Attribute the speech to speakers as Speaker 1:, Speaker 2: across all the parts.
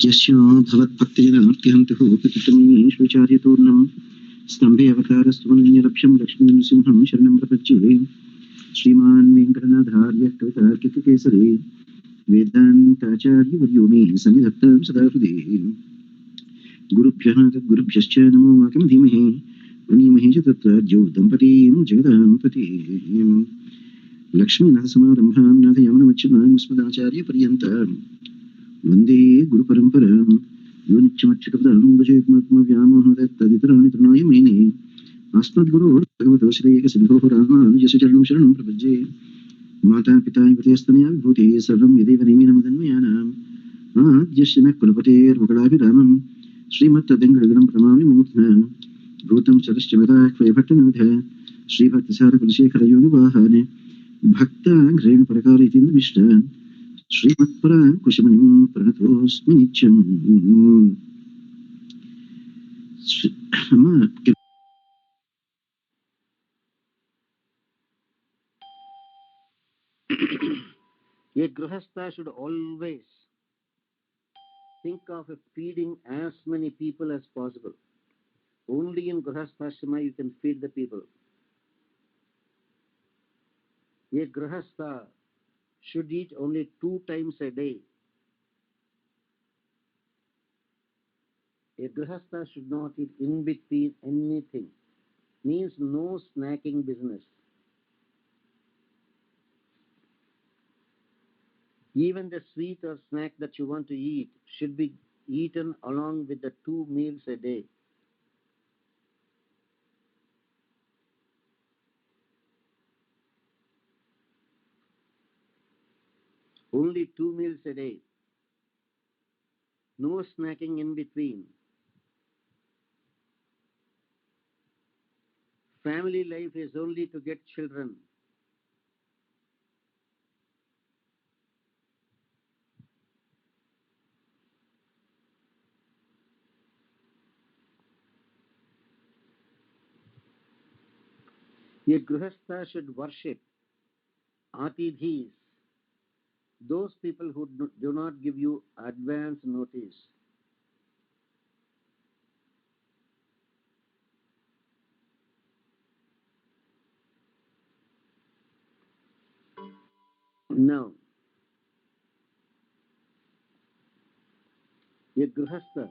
Speaker 1: यस्य भवद्भक्तिजनार्तिहन्तुः प्रतिष्ठन्नीश्वचार्यतूर्णं स्तम्भे अवतारस्तुमनन्यलक्ष्यं लक्ष्मीनृसिंहं शरणं प्रपद्ये श्रीमान् वेङ्कटनाथार्यः कवितार्किककेसरी वेदान्ताचार्यवर्यो मे सन्निधत्तां सदा हृदि गुरुभ्यः तद्गुरुभ्यश्च नमो वाकं धीमहि प्रणीमहे च तत्राद्यौ दम्पतीं जगदाम्पतीं लक्ष्मीनाथसमारम्भां नाथयामनमच्युतां अस्मदाचार्यपर्यन्ताम् वन्दे गुरुपरम्परां यो नित्यमच्युतपदाम्बुजयुग्मव्यामोहतत्तदितराणि तृणाय मेने अस्मद्गुरोर्भगवतो श्रीकसिन्धोः रामानुजस्य चरणं शरणं प्रपद्ये माता पिता युवतयस्तनया विभूतिः सर्वं यदेव निमीनमदन्मयानाम् आद्यस्य नः कुलपतेर्वकुलाभिरामं श्रीमत्तदङ्गडगणं प्रणमामि मूर्ध्ना भूतं सरश्च मेधाक्वयभट्टनाथ श्रीभक्तिसारकुलशेखरयोगिवाहान् भक्ताङ्घ्रेणुपरकालयतीन्द्रमिष्टान् श्रीमत्पराङ्कुशमुनिं प्रणतोऽस्मि नित्यम्
Speaker 2: A grihastha should always think of feeding as many people as possible. Only in grihasthashrama you can feed the people. A grihastha should eat only 2 times a day. A grihastha should not eat in between anything. Means no snacking business. Even the sweet or snack that you want to eat should be eaten along with the 2 meals a day. Only 2 meals a day. No snacking in between. Family life is only to get children. A grihastha should worship atidhis, those people who do not give you advance notice. Now, a grihastha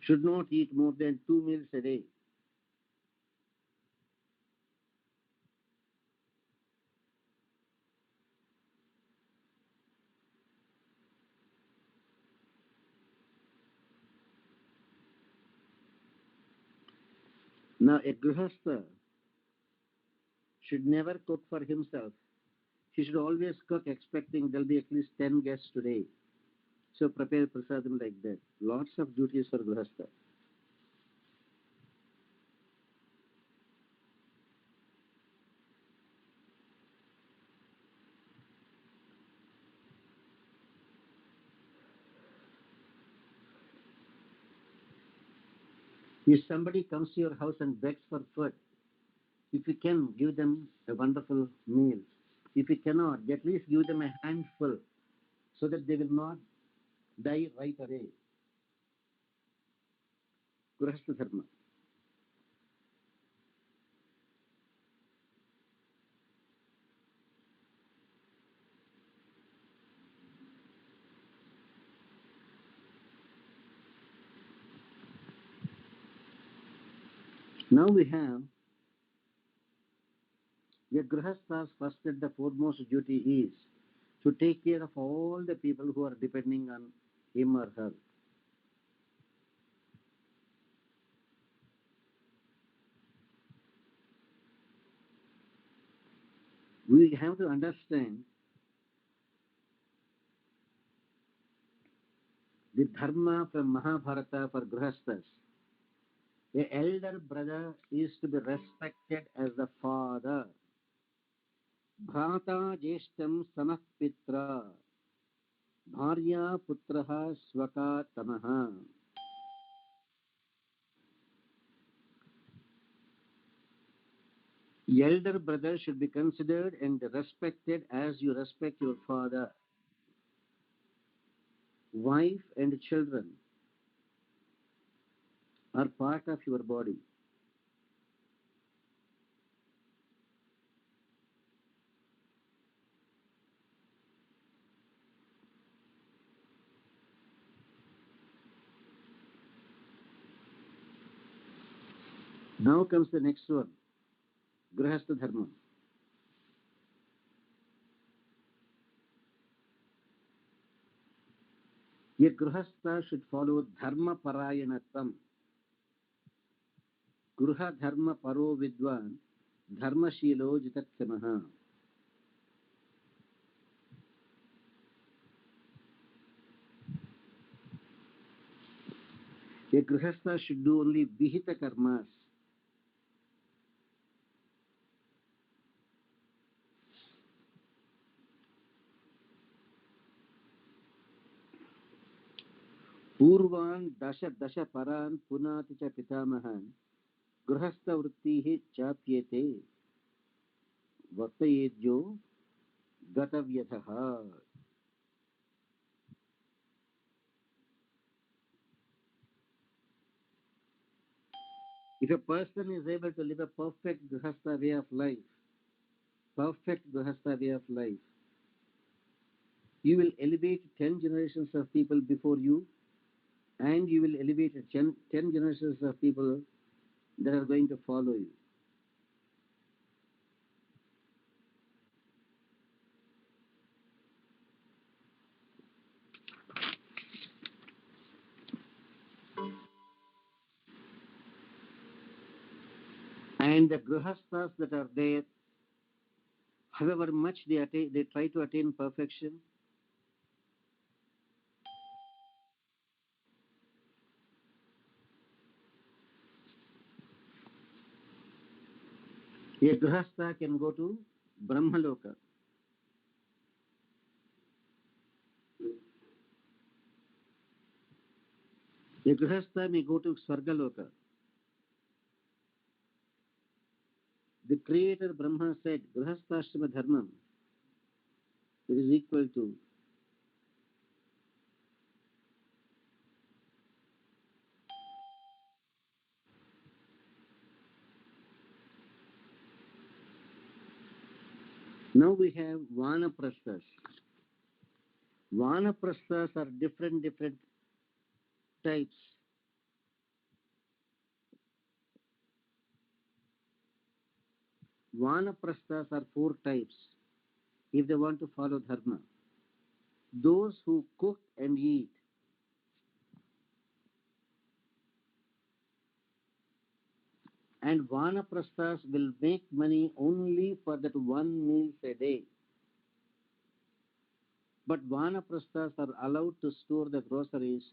Speaker 2: should not eat more than 2 meals a day. Now, a grihastha should never cook for himself. He should always cook expecting there will be at least 10 guests today. So prepare prasadam like that. Lots of duties for grihastha. If somebody comes to your house and begs for food, if you can, give them a wonderful meal. If you cannot, at least give them a handful so that they will not die right away. Grihastha dharma. Now we have a grihastha's first and the foremost duty is to take care of all the people who are depending on him or her. We have to understand the dharma from Mahabharata for grihasthas. The elder brother is to be respected as the father. Bhrata jeshtam samah pitra. Bharya putraha swaka tamaha. Elder brother should be considered and respected as you respect your father. Wife and children are part of your body. Now comes the next one, Grihastha Dharma. A Grihastha should follow Dharma Parayanatam. Gruha Dharma Paro Vidwan Dharma Shilo Jitaksamaha. A Grihastha should do only Vihita Karmas. Purvan Dasha Dasha Paran Punati Cha Pitamahan Grihastha Vrittihi Chapyete Vartayedyo Gatavyataha. If a person is able to live a perfect Grihastha way of life, you will elevate 10 generations of people before you, and you will elevate 10 generations of people that are going to follow you. And the Grihasthas that are there, however much they try to attain perfection, a Grihastha can go to Brahmaloka. A Grihastha may go to Swargaloka. The creator Brahma said, Grihasthashrama Dharmam, it is equal to now we have Vanaprasthas. Vanaprasthas are different types. Vanaprasthas are 4 types if they want to follow Dharma. Those who cook and eat, and Vanaprasthas will make money only for that 1 meal a day. But Vanaprasthas are allowed to store the groceries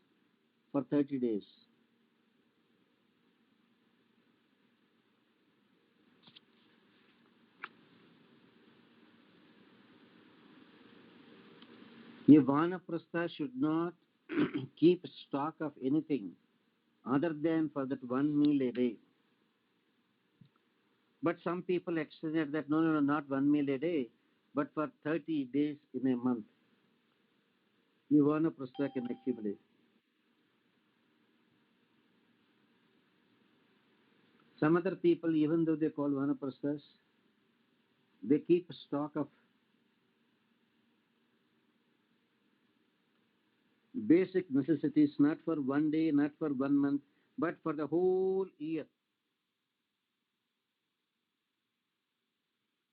Speaker 2: for 30 days. A Vanaprastha should not keep stock of anything other than for that 1 meal a day. But some people extended that no, not 1 meal a day, but for 30 days in a month. A Vanaprastha can accumulate. Some other people, even though they call Vanaprasthas, they keep stock of basic necessities, not for 1 day, not for 1 month, but for the whole year.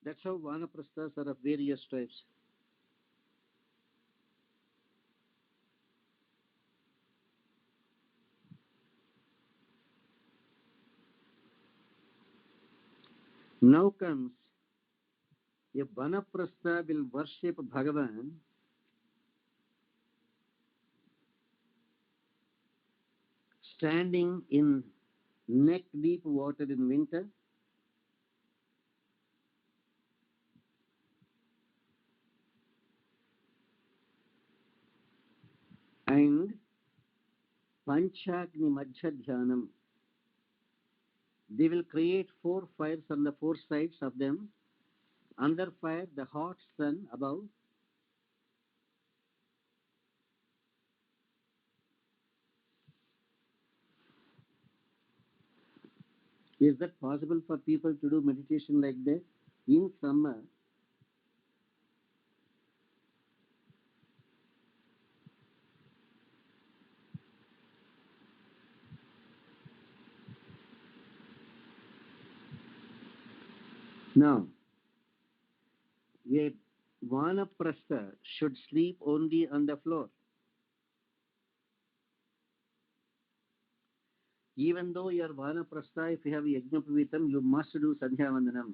Speaker 2: That's how Vanaprasthas are of various types. Now comes a Vanaprastha will worship Bhagavan standing in neck deep water in winter and Panchagni Madhya Dhyanam, They will create 4 fires on the 4 sides of them. Under fire, the hot sun above. Is that possible for people to do meditation like that? In summer, now, a vanaprastha should sleep only on the floor. Even though you are vanaprastha, if you have yajnapavitam, you must do sandhya vandanam.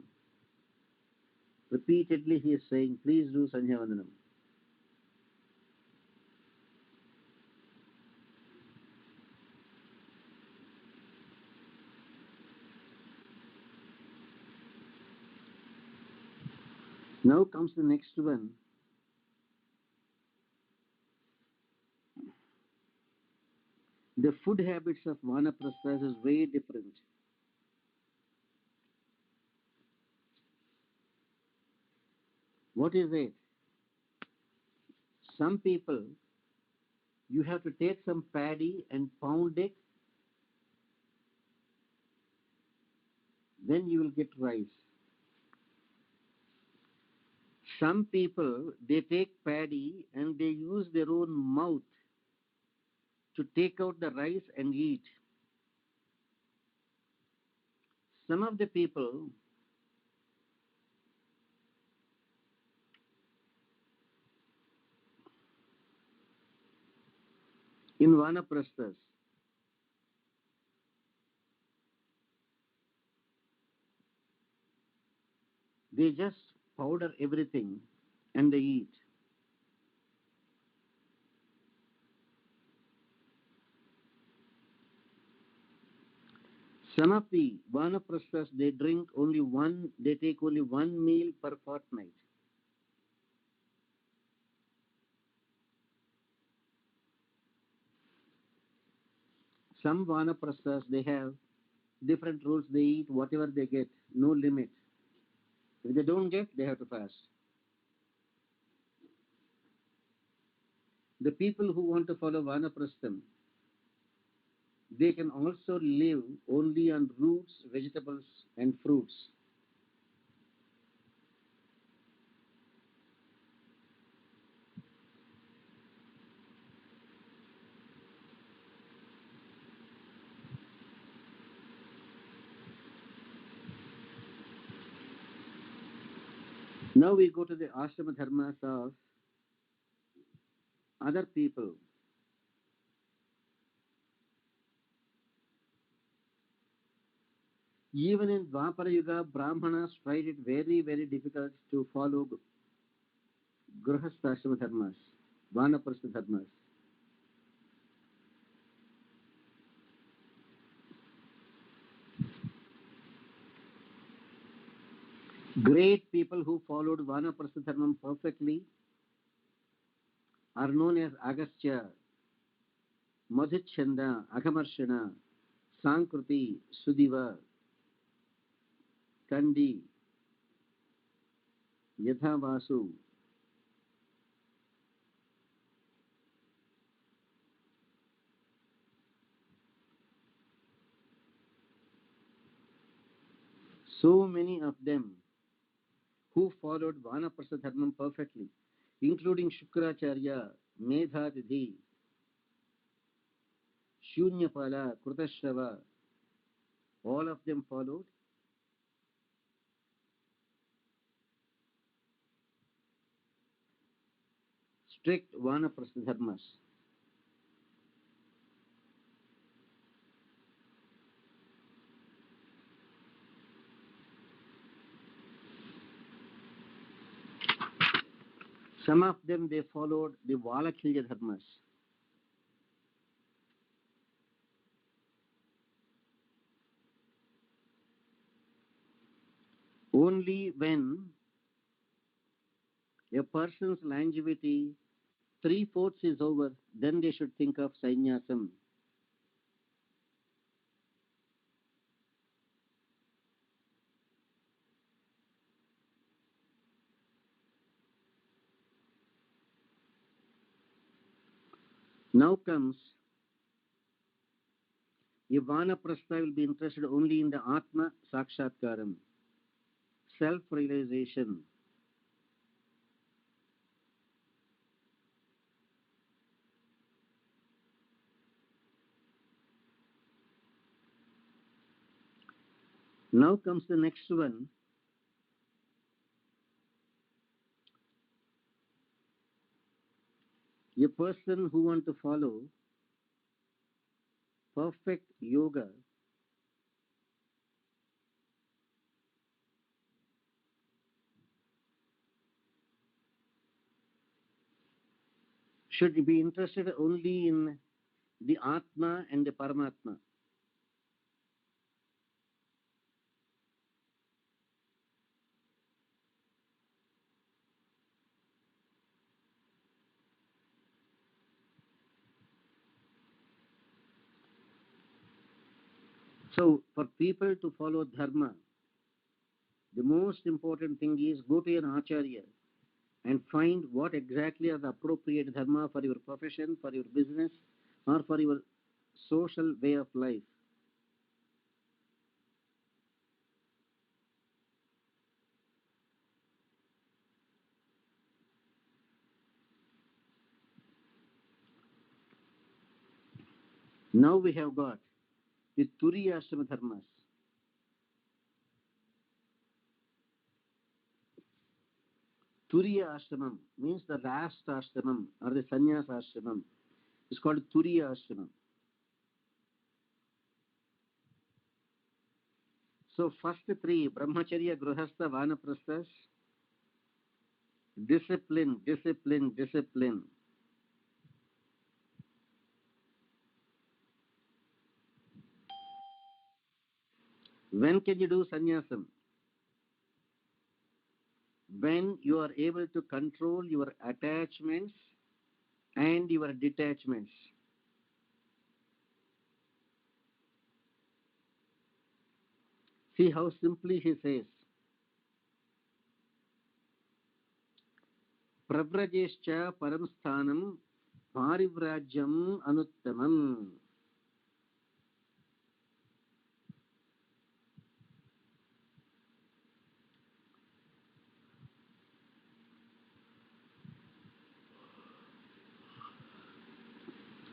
Speaker 2: Repeatedly he is saying, please do sandhya vandanam. Now comes the next one. The food habits of vanaprasthas is very different. What is it? Some people, you have to take some paddy and pound it, then you will get rice. Some people, they take paddy and they use their own mouth to take out the rice and eat. Some of the people, in vanaprasthas, they just powder everything and they eat. Some of the vanaprasthas, they drink only one, they take only one meal per fortnight. Some vanaprasthas, they have different rules. They eat whatever they get, no limit. If they don't get, they have to fast. The people who want to follow vanaprastham, they can also live only on roots, vegetables, and fruits. Now we go to the ashrama dharmas of other people. Even in Dwapara Yuga, Brahmanas tried it very, very difficult to follow Grihastha dharmas, Vanaprastha dharmas. Great people who followed Vanaprastha dharma perfectly are known as Agastya, Madhuchanda, Aghamarshana, Sankruti, Sudiva, Kandi, Yadhavasu. So many of them who followed Vanaprastha dharma perfectly, including Shukracharya, Medhadidhi, Shunyapala, Krutashrava, all of them followed strict Vanaprastha dharmas. Some of them they followed the Valakilya dharmas. Only when a person's longevity 3/4 is over, then they should think of sannyasam. Now comes a vanaprastha will be interested only in the Atma Sakshatkaram, self-realization. Now comes the next one. A person who wants to follow perfect yoga should be interested only in the Atma and the Paramatma. So, for people to follow Dharma, the most important thing is go to an Acharya and find what exactly are the appropriate Dharma for your profession, for your business, or for your social way of life. Now we have got the Turiya Ashrama Dharmas. Turiya Ashramam means the last ashramam or the sannyas ashramam. It's called Turiya Ashramam. So first three, Brahmacharya, Grihastha, Vanaprasthas, discipline, discipline, discipline. When can you do sannyasam? When you are able to control your attachments and your detachments. See how simply he says, Pravrajeshcha paramsthanam parivrajyam anuttamam.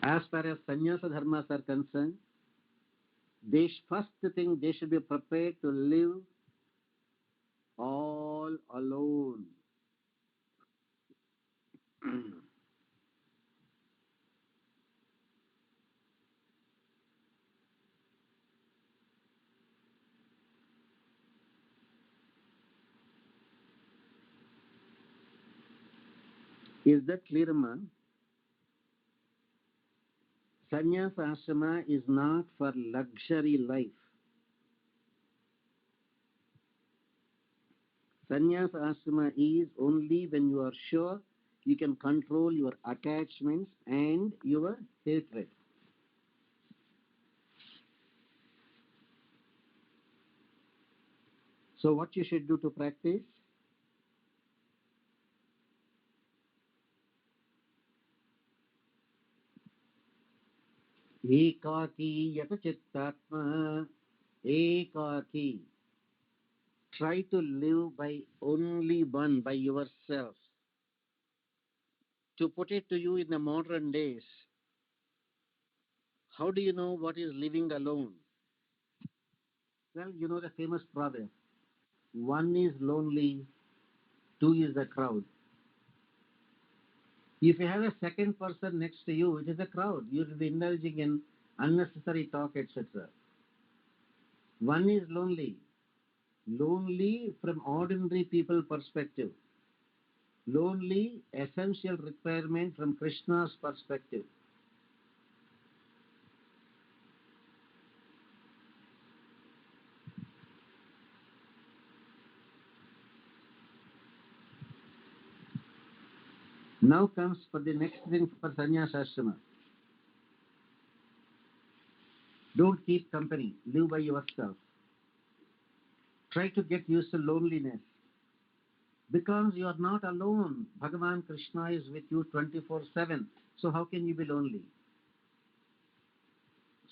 Speaker 2: As far as sannyasa dharmas are concerned, first thing they should be prepared to live all alone. Is that clear, man? Sannyasa ashrama is not for luxury life. Sannyasa ashrama is only when you are sure you can control your attachments and your hatred. So what you should do to practice? Ekaki yata chittatma. Ekaki. Try to live by only one, by yourself. To put it to you in the modern days, how do you know what is living alone? Well, you know the famous proverb. One is lonely, two is a crowd. If you have a second person next to you, it is a crowd. You will be indulging in unnecessary talk, etc. One is lonely. Lonely from ordinary people perspective. Lonely essential requirement from Krishna's perspective. Now comes for the next thing for sannyasa ashrama. Don't keep company. Live by yourself. Try to get used to loneliness. Because you are not alone. Bhagavan Krishna is with you 24/7. So how can you be lonely?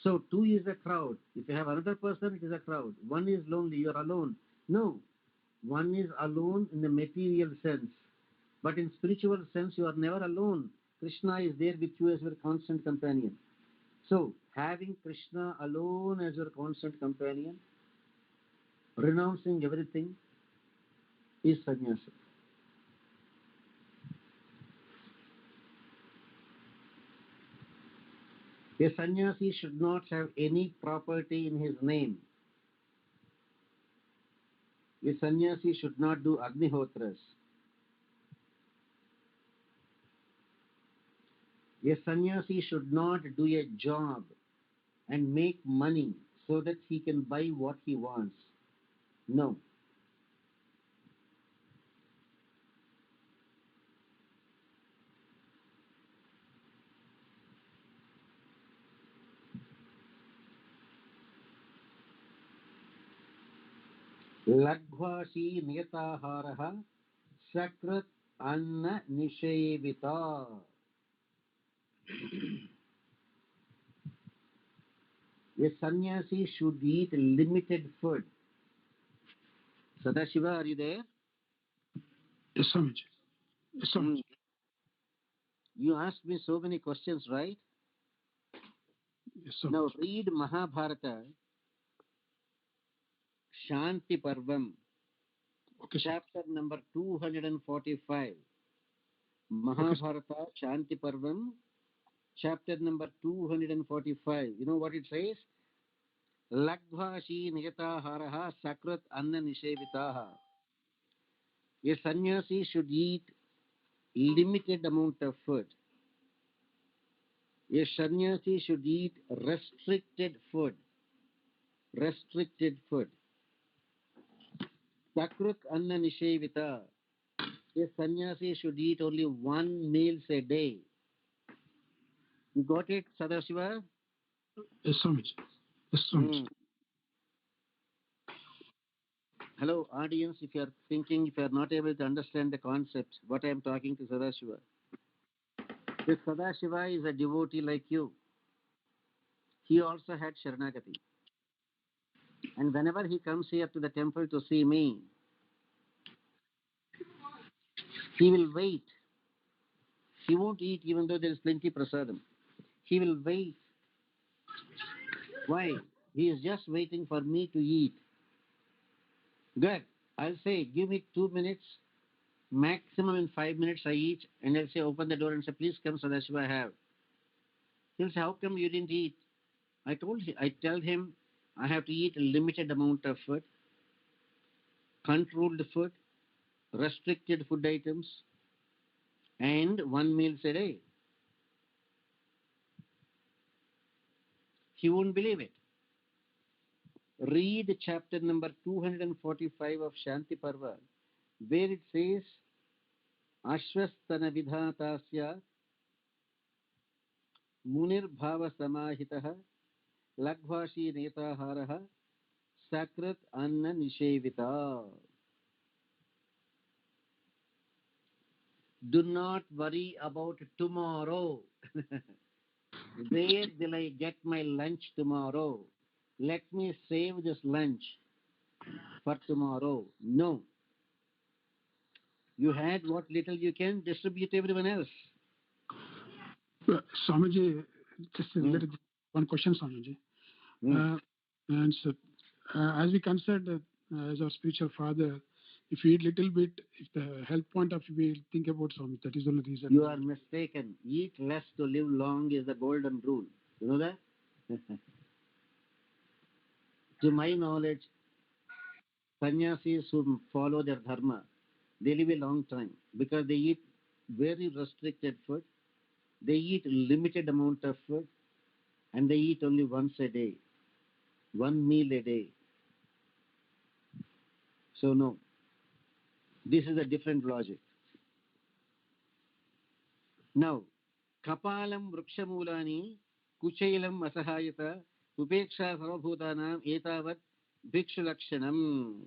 Speaker 2: So two is a crowd. If you have another person, it is a crowd. One is lonely, you are alone. No. One is alone in the material sense. But in spiritual sense, you are never alone. Krishna is there with you as your constant companion. So, having Krishna alone as your constant companion, renouncing everything, is sannyasa. A sannyasi should not have any property in his name. A sannyasi should not do agnihotras. A sannyasi should not do a job and make money so that he can buy what he wants. No. Lagvashi niyataharaha sakrat anna nishevita. A sannyasi should eat limited food. Sadashiva, are you there?
Speaker 3: Yes, Swamiji. Yes, Swamiji.
Speaker 2: You asked me so many questions, right?
Speaker 3: Yes, Swamiji.
Speaker 2: Now read Mahabharata, Shanti Parvam,
Speaker 3: Okay, sir.
Speaker 2: chapter number 245. Mahabharata, Shanti Parvam, chapter number 245. You know what it says? Lagvashi niyataharaha sakrat anna nishevitaha. A sannyasi should eat limited amount of food. A sannyasi should eat restricted food. Restricted food. Sakrut anna nishevita. A sannyasi should eat only one meals a day. You got it, Sadashiva?
Speaker 3: Yes, Swamiji. Yes, Swamiji.
Speaker 2: Hello, audience, if you are thinking, if you are not able to understand the concept, what I am talking to Sadashiva. This Sadashiva is a devotee like you. He also had Sharanagati. And whenever he comes here to the temple to see me, he will wait. He won't eat even though there is plenty prasadam. He will wait. Why? He is just waiting for me to eat. Good. I'll say, give me 2 minutes. Maximum in 5 minutes I eat. And I'll say, open the door and say, please come, Sadashiva, have. He'll say, how come you didn't eat? I tell him, I have to eat a limited amount of food, controlled food, restricted food items, and one meal a day. He won't believe it. Read chapter number 245 of Shanti Parva, where it says, Ashwastana vidhatasya munir bhava samahitaha lagvashi netaharaha sakrat anna nishevita. Do not worry about tomorrow. Where will I get my lunch tomorrow? Let me save this lunch for tomorrow. No. You had what little you can, distribute everyone else.
Speaker 3: Swamiji, just one question, Swamiji. And so, as we considered as our spiritual father, if we eat little bit, if the health point of view, we think about Swamiji. That is the only reason.
Speaker 2: You are mistaken. Eat less to live long is the golden rule. You know that? To my knowledge, sannyasis who follow their dharma, they live a long time because they eat very restricted food. They eat limited amount of food and they eat only once a day, one meal a day. So no, this is a different logic. Now, kapalam vrikshamulani kuchailam asahayata upeksha sarvabhutanam etavat bhikshulakshanam.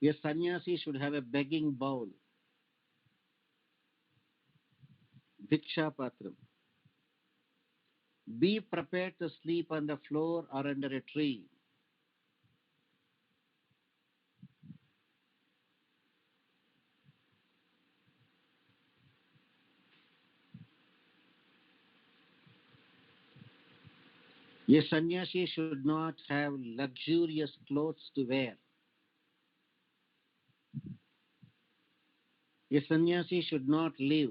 Speaker 2: A sannyasi should have a begging bowl, Bhiksha Patram. Be prepared to sleep on the floor or under a tree. A sannyasi should not have luxurious clothes to wear. A sannyasi should not live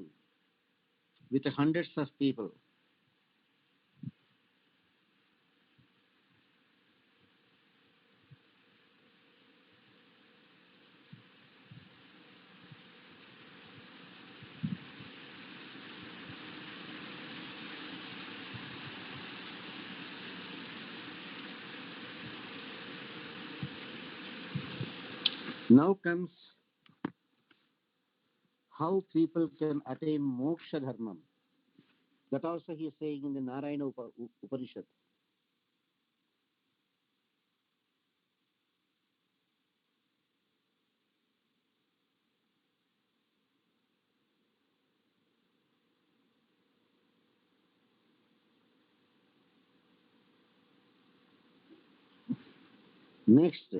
Speaker 2: with hundreds of people. Now comes how people can attain moksha dharmam. That also he is saying in the Narayana Upanishad. Next,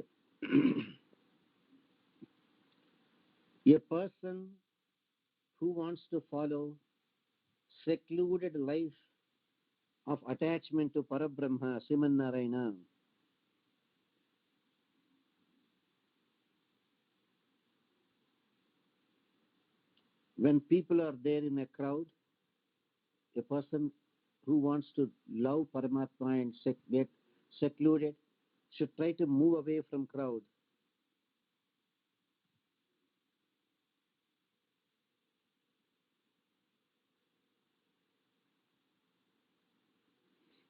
Speaker 2: a person who wants to follow secluded life of attachment to Parabrahma, Sriman Narayana, when people are there in a crowd, a person who wants to love Paramatma and get secluded should try to move away from crowd.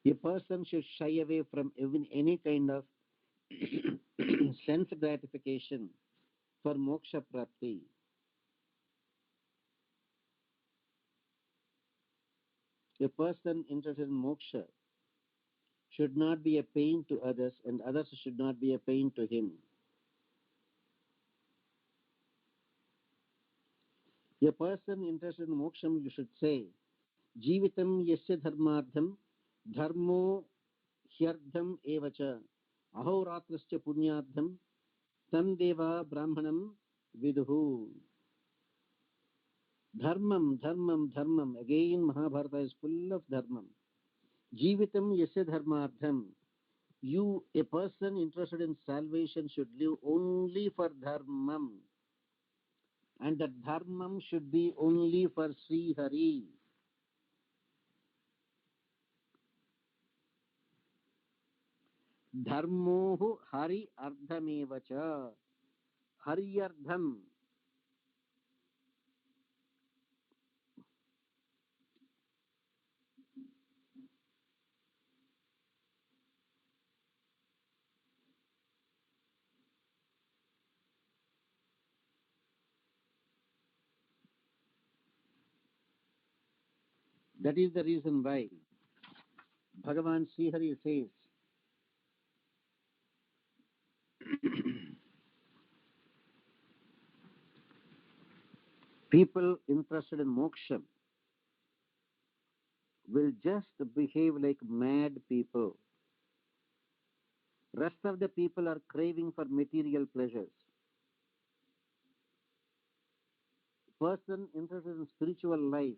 Speaker 2: A person should shy away from any kind of sense gratification for moksha prapti. A person interested in moksha should not be a pain to others, and others should not be a pain to him. A person interested in moksham, you should say, Jivitam yasya dharmadham, dharmo hyardham evacha, ahoratrascha punyardham, tam deva brahmanam viduhu. Dharmam, dharmam, dharmam. Again, Mahabharata is full of dharmam. Jivitam yasya dharmadham. You, a person interested in salvation, should live only for dharmam. And that dharmam should be only for Sri Hari. Dharmohu Hari Ardhamevacha. Haryardham. That is the reason why Bhagavan Sri Hari says, people interested in moksha will just behave like mad people. Rest of the people are craving for material pleasures. Person interested in spiritual life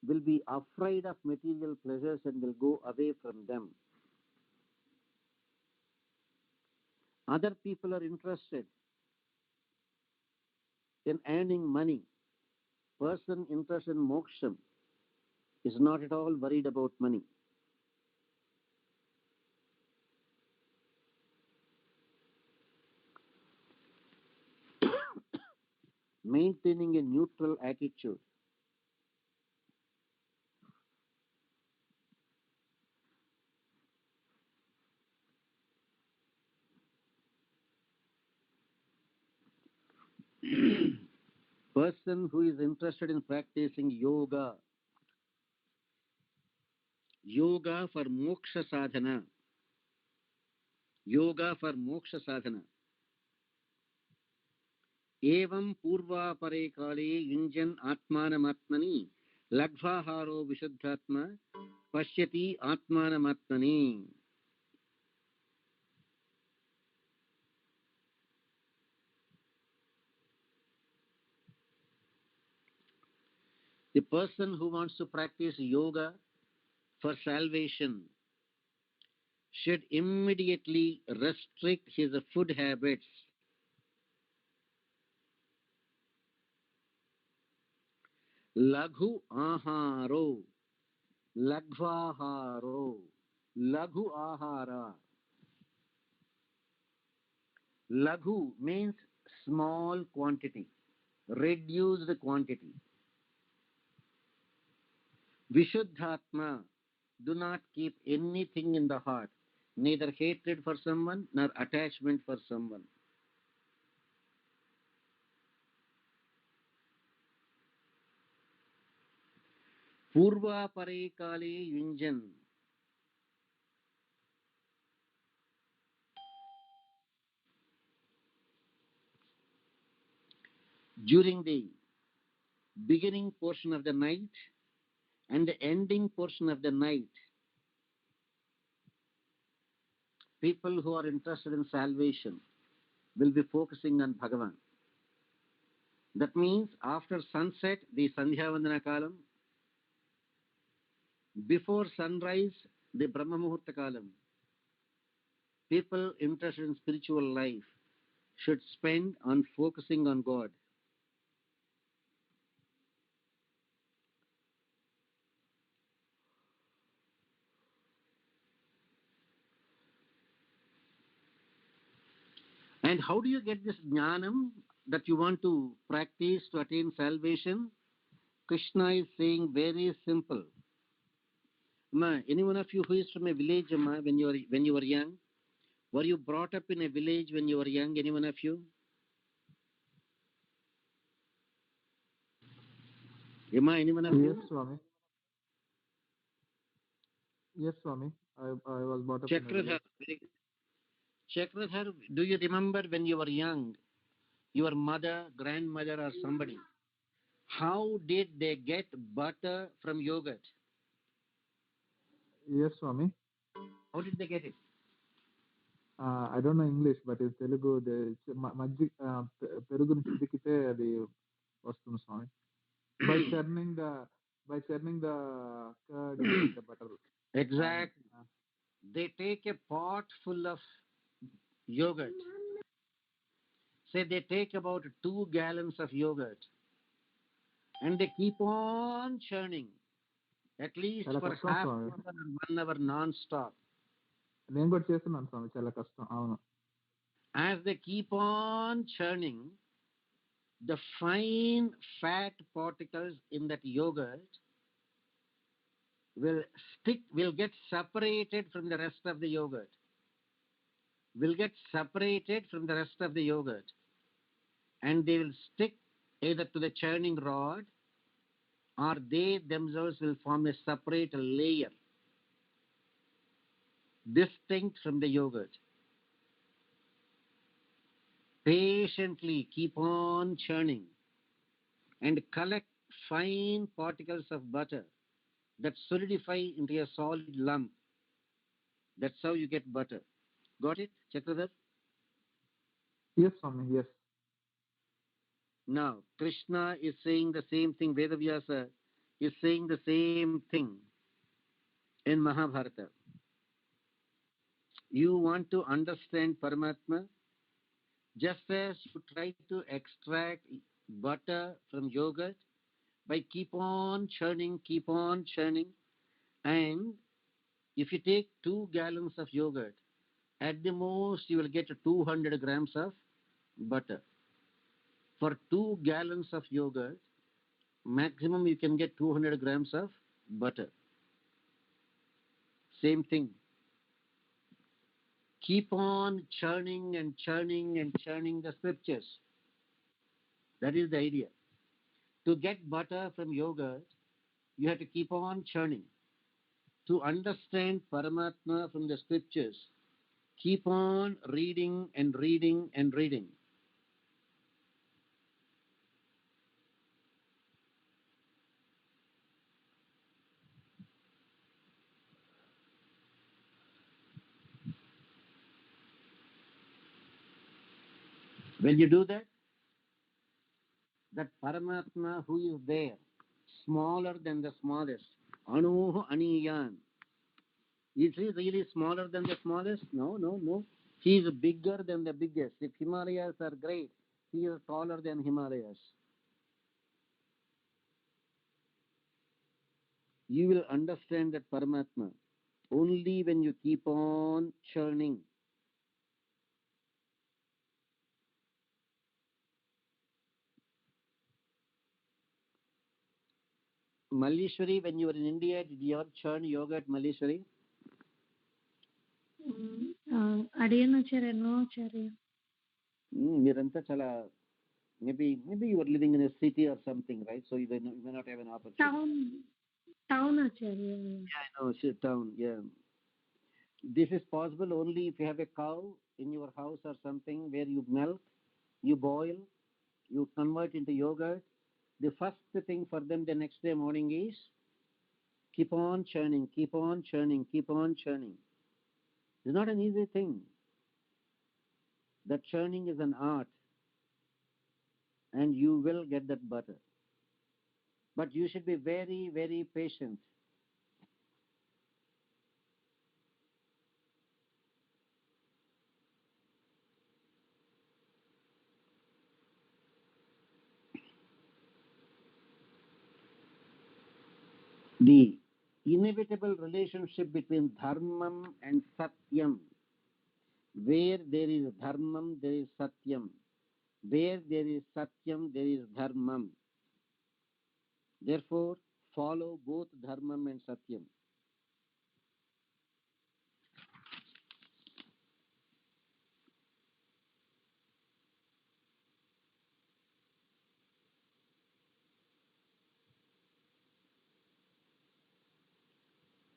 Speaker 2: will be afraid of material pleasures and will go away from them. Other people are interested in earning money. Person interested in moksha is not at all worried about money. Maintaining a neutral attitude. Person who is interested in practicing yoga for moksha sadhana, yoga for moksha sadhana, एवं पूर्वापरे काले युञ्जन् आत्मानमात्मनि लघ्वाहारो विशुद्धात्मा पश्यति आत्मानमात्मनि. The person who wants to practice yoga for salvation should immediately restrict his food habits. Laghu aharo, lagvaharo, laghu ahara. Laghu means small quantity, reduced quantity. Vishuddhatma, do not keep anything in the heart, neither hatred for someone nor attachment for someone. Purva pare kale yunjan. During the beginning portion of the night and the ending portion of the night, people who are interested in salvation will be focusing on Bhagavan. That means after sunset, the Sandhya Vandana Kalam, before sunrise, the Brahma Muhurta Kalam, people interested in spiritual life should spend on focusing on God. And how do you get this jnanam that you want to practice to attain salvation? Krishna is saying very simple. Ma, any one of you who is from a village, Ma, when you were young, were you brought up in a village when you were young? Any one of you? Emma, any one of you?
Speaker 4: Yes, Swami. Yes, Swami. I was brought up in a
Speaker 2: Chakradhar,
Speaker 4: village.
Speaker 2: Chakradhar, do you remember when you were young, your mother, grandmother, or somebody, how did they get butter from yogurt?
Speaker 4: Yes, Swami.
Speaker 2: How did they get it?
Speaker 4: I don't know English, but in Telugu, మజ్జి పెరుగుని చితికితే అది వస్తుంది స్వామి. By churning the curd, you get the butter.
Speaker 2: Exactly. They take a pot full of yogurt. Say they take about 2 gallons of yogurt and they keep on churning at least
Speaker 4: చాలా
Speaker 2: for
Speaker 4: కష్టం
Speaker 2: half
Speaker 4: Swamy.
Speaker 2: an hour and 1 hour non-stop.
Speaker 4: నేను కూడా చేస్తున్నాను స్వామి, చాలా కష్టం. అవును.
Speaker 2: As they keep on churning, the fine fat particles in that yogurt will get separated from the rest of the yogurt. Will get separated from the rest of the yogurt. And they will stick either to the churning rod or they themselves will form a separate layer distinct from the yogurt. Patiently keep on churning and collect fine particles of butter that solidify into a solid lump. That's how you get butter. Got it, Chakradhar?
Speaker 4: Yes, Swami. Yes.
Speaker 2: Now, Krishna is saying the same thing. Vedavyasa is saying the same thing in Mahabharata. You want to understand Paramatma? Just as you try to extract butter from yogurt by keep on churning, and if you take 2 gallons of yogurt, at the most you will get 200 grams of butter. For 2 gallons of yogurt, maximum you can get 200 grams of butter. Same thing. Keep on churning and churning and churning the scriptures. That is the idea. To get butter from yogurt, you have to keep on churning. To understand Paramatma from the scriptures, keep on reading and reading and reading. When you do that, that Paramatma who is there, smaller than the smallest, Anuh Aniyan. Is he really smaller than the smallest? No, no, no. He is bigger than the biggest. If Himalayas are great, he is taller than Himalayas. You will understand that Paramatma only when you keep on churning. Malleshwari, when you were in India, did you ever churn yoga at Malleshwari?
Speaker 5: అడిగానొచ్చారు ఎన్నో వచ్చారు.
Speaker 2: మీరంతా చాలా maybe you were living in a city or something, right? So you may not have an opportunity.
Speaker 5: Town వచ్చారు.
Speaker 2: Yeah, I know, town, yeah. This is possible only if you have a cow in your house or something where you milk, you boil, you convert into yogurt. The first thing for them the next day morning is keep on churning, keep on churning, keep on churning. It's not an easy thing. That churning is an art, and you will get that butter. But you should be very, very patient. The inevitable relationship between dharmam and satyam. Where there is dharmam, there is satyam. Where there is satyam, there is dharmam. Therefore, follow both dharmam and satyam.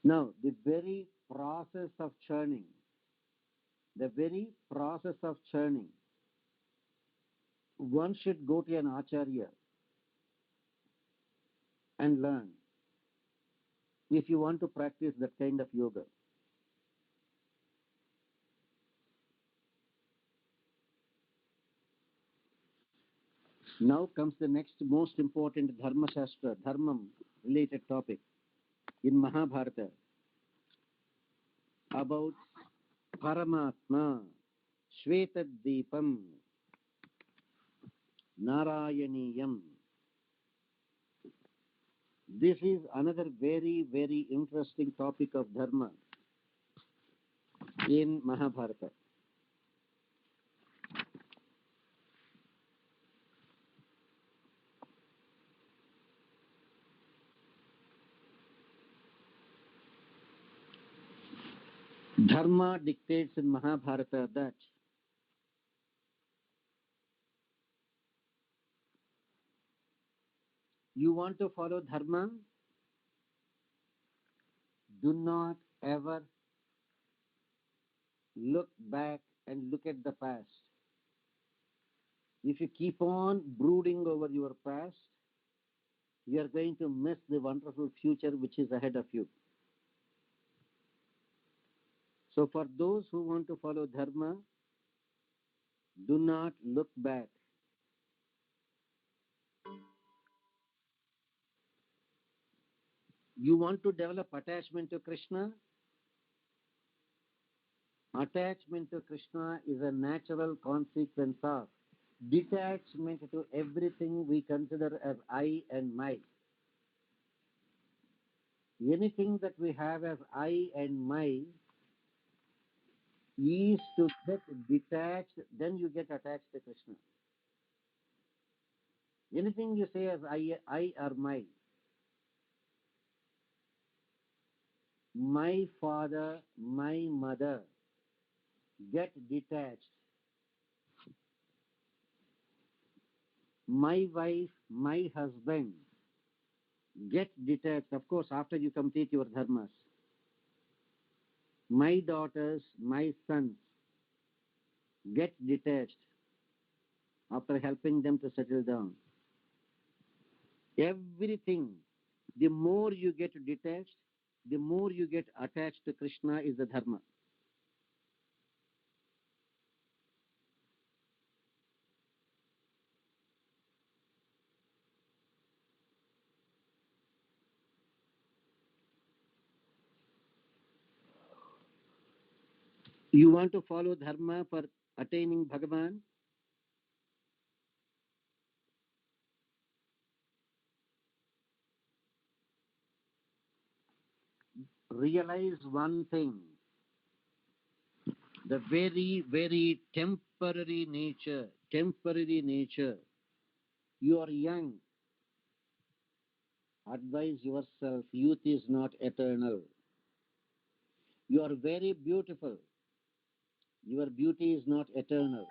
Speaker 2: Now, the very process of churning, one should go to an acharya and learn if you want to practice that kind of yoga. Now comes the next most important Dharma Shastra, Dharmam related topic in Mahabharata about Paramatma, Shvetaddeepam, Narayaniyam. This is another very, very interesting topic of Dharma in Mahabharata. Dharma dictates in Mahabharata that you want to follow Dharma, do not ever look back and look at the past. If you keep on brooding over your past, you are going to miss the wonderful future which is ahead of you. So for those who want to follow Dharma, do not look back. You want to develop attachment to Krishna? Attachment to Krishna is a natural consequence of detachment to everything we consider as I and my. Anything that we have as I and my is to get detached, then you get attached to Krishna. Anything you say as I or my father, my mother, get detached. My wife, my husband, get detached. Of course, after you complete your dharmas. My daughters, my sons, get detached after helping them to settle down. Everything, the more you get detached, the more you get attached to Krishna is the dharma. You want to follow dharma for attaining Bhagavan? Realize one thing: the very temporary nature. You are young. Advise yourself, youth is not eternal. You are very beautiful. Your beauty is not eternal.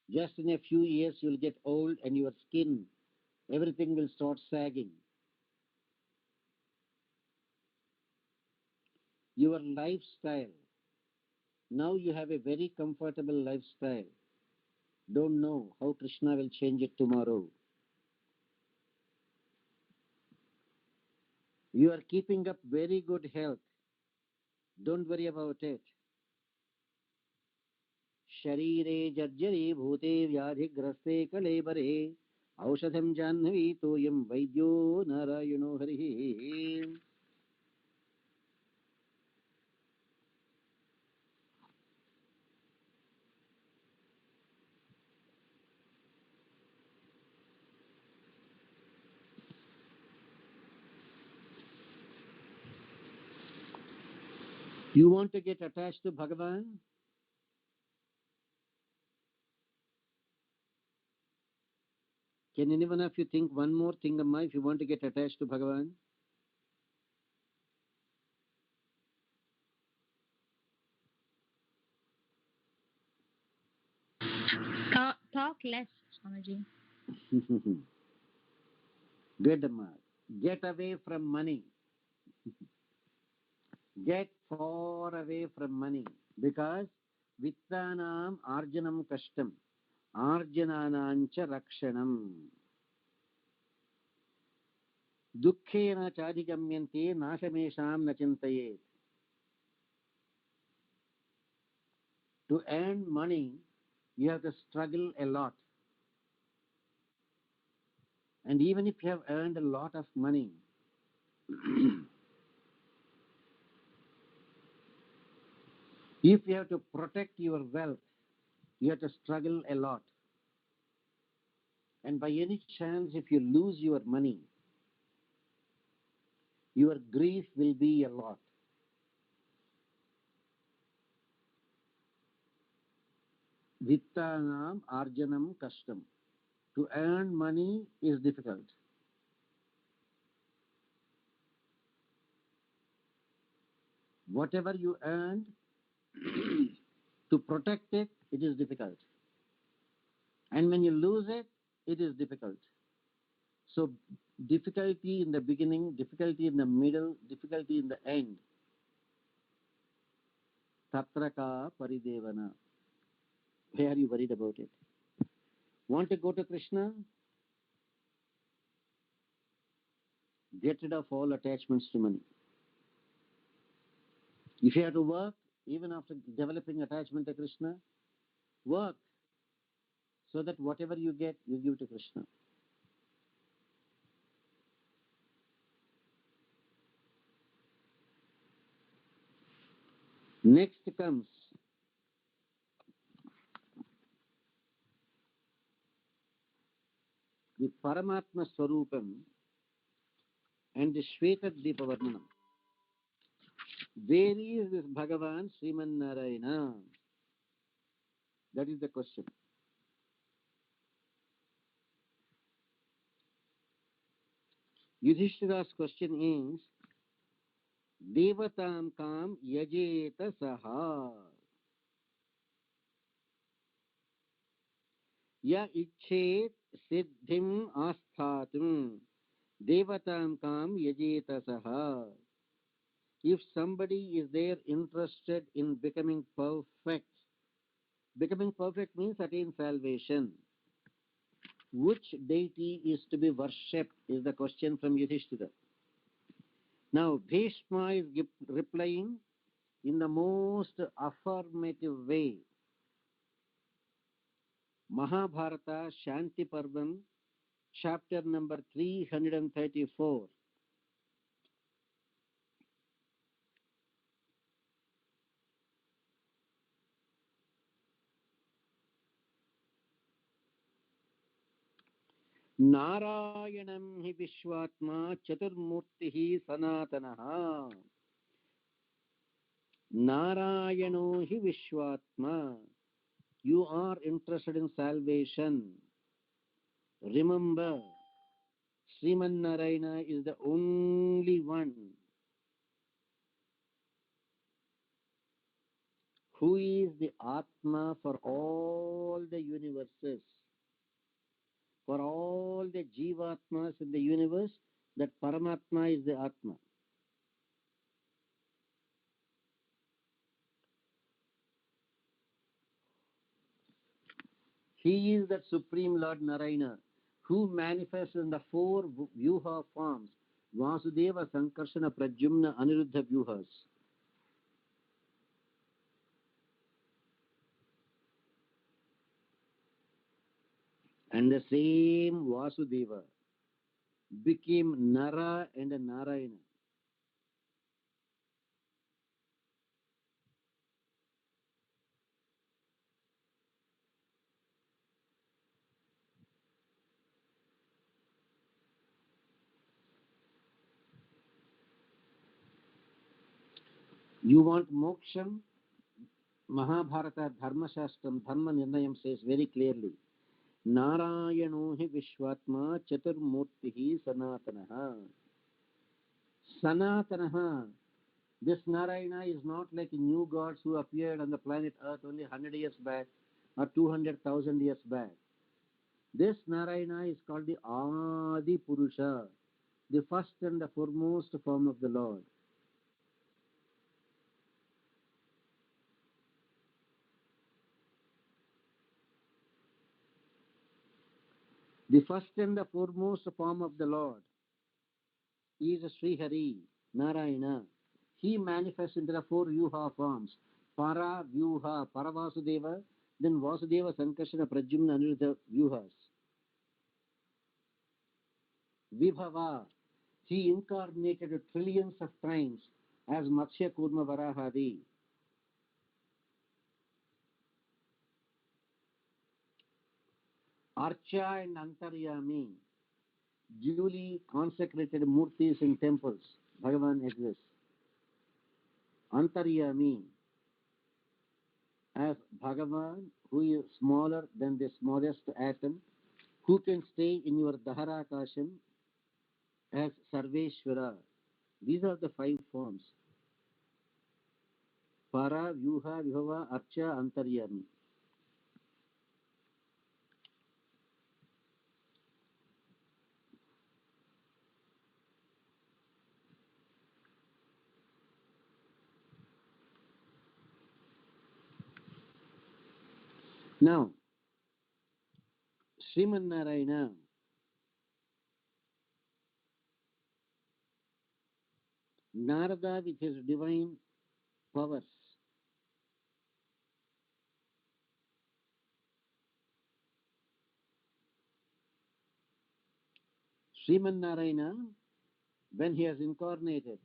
Speaker 2: Just in a few years you'll get old and your skin, everything will start sagging. Your lifestyle, now you have a very comfortable lifestyle. Don't know how Krishna will change it tomorrow. You are keeping up very good health. Don't worry about it. Sharire jarjare bhute vyadhigrase kalebare aushadham janhavi toyam vaidyo narayano harihi. You want to get attached to Bhagavan? Can any one of you think one more thing, Amma, if you want to get attached to Bhagavan?
Speaker 5: Talk less, Swamiji.
Speaker 2: Good, Amma. Get away from money. Get far away from money. Because vittanam arjanam kashtam. Arjananancha rakshanam. Dukkhena chadigamyante nashamesham nachintayet. To earn money, you have to struggle a lot. And even if you have earned a lot of money, if you have to protect your wealth, you have to struggle a lot. And by any chance, if you lose your money, your grief will be a lot. Vittanam arjanam kashtam. To earn money is difficult. Whatever you earned, to protect it, it is difficult. And when you lose it, it is difficult. So difficulty in the beginning, difficulty in the middle, difficulty in the end. Tatraka paridevana. Why are you worried about it? Want to go to Krishna? Get rid of all attachments to money. If you have to work, even after developing attachment to Krishna, work so that whatever you get, you give to Krishna. Next comes the Paramatma Swarupam and the Shvetadvipa Varnanam. Where is this Bhagavan Sriman Narayana? That is the question. Yudhishthira's question is, Devatam kam yajeta saha. Ya ichet siddhim asthatum. Devatam kam yajeta saha. If somebody is there interested in becoming perfect means attain salvation. Which deity is to be worshipped is the question from Yudhishthira. Now Bhishma is replying in the most affirmative way. Mahabharata Shanti Parvam, chapter number 334. नारायणं हि विश्वात्मा चतुर्मूर्तिः सनातनः. Narayano hi Vishwatma. You are interested in salvation. Remember, Sriman Narayana is the only one who is the Atma for all the universes. For all the Jivatmas in the universe, that Paramatma is the Atma. He is that Supreme Lord Narayana who manifests in the four Vyuha forms. Vasudeva, Sankarshana, Pradyumna, Aniruddha Vyuhas. And the same Vasudeva became Nara and Narayana. You want moksham? Mahabharata Dharma Shastram Dharma Nirnayam says very clearly, Narayano hi Vishwatma Chaturmurtihi Sanatanaha. Sanatanaha. This Narayana is not like new gods who appeared on the planet Earth only 100 years back or 200,000 years back. This Narayana is called the Adi Purusha, the first and the foremost form of the Lord. The first and the foremost form of the Lord is Sri Hari, Narayana. He manifests into the four Vyuha forms. Para, Vyuha, Paravasudeva, then Vasudeva, Sankarshana, Pradyumna, Aniruddha Vyuhas. Vibhava, he incarnated trillions of times as Matsya Kurma Varahadi. Archa and Antaryami, duly consecrated murtis in temples. Bhagavan exists. Antaryami, as Bhagavan, who is smaller than the smallest atom, who can stay in your Daharakasham as Sarveshwara. These are the five forms. Para, Vyuha, Vibhava, Archa, Antaryami. Now, Sriman Narayana, Narada with his divine powers, Sriman Narayana, when he has incarnated,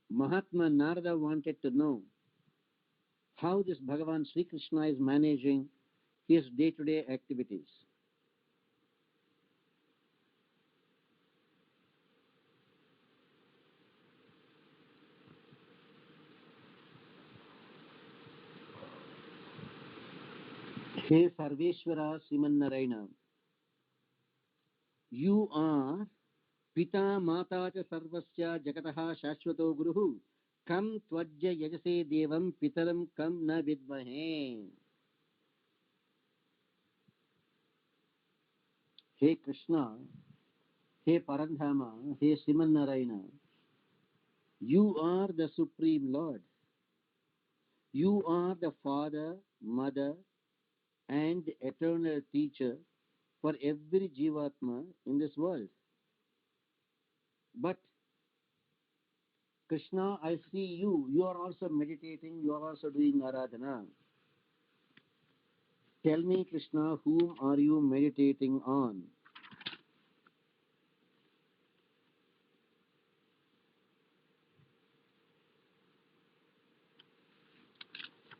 Speaker 2: Mahatma Narada wanted to know how this Bhagavan Sri Krishna is managing his day-to-day activities. Hey Sarveshwara Sriman Narayana, you are Pita Mata cha Sarvasya Jagataha Shashvato Guruhu. Kam Tvajya Yajase Devam Pitaram Kam Na Vidmahe. Hey Krishna, Hey Parandhama, Hey Sriman Narayana, you are the Supreme Lord. You are the Father, Mother, and eternal teacher for every Jivatma in this world. But Krishna, I see you. You are also meditating. You are also doing Aradhana. Tell me, Krishna, whom are you meditating on?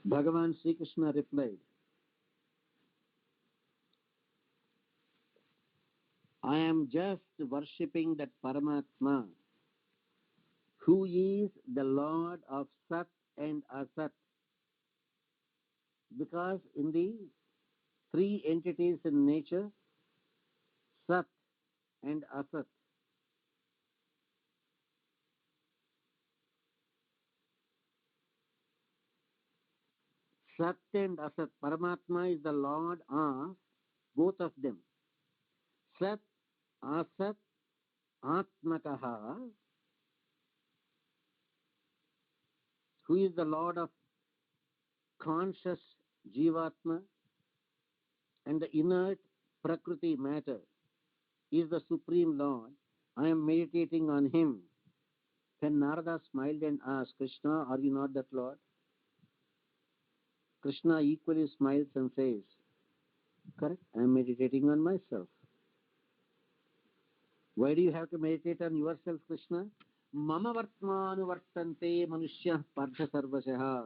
Speaker 2: Bhagavan Sri Krishna replied, am just worshipping that Paramatma, who is the Lord of Sat and Asat. Because in the three entities in nature, Sat and Asat, Sat and Asat, Paramatma is the Lord of both of them. Sat, Asat, Atmakaha, who is the Lord of conscious Jivatma, and the inert Prakriti matter is the Supreme Lord. I am meditating on him. Then Narada smiled and asked, Krishna, are you not that Lord? Krishna equally smiles and says, correct, I am meditating on myself. Why do you have to meditate on yourself, Krishna? Mama vartmanu vartante manushya partha sarvasyaha.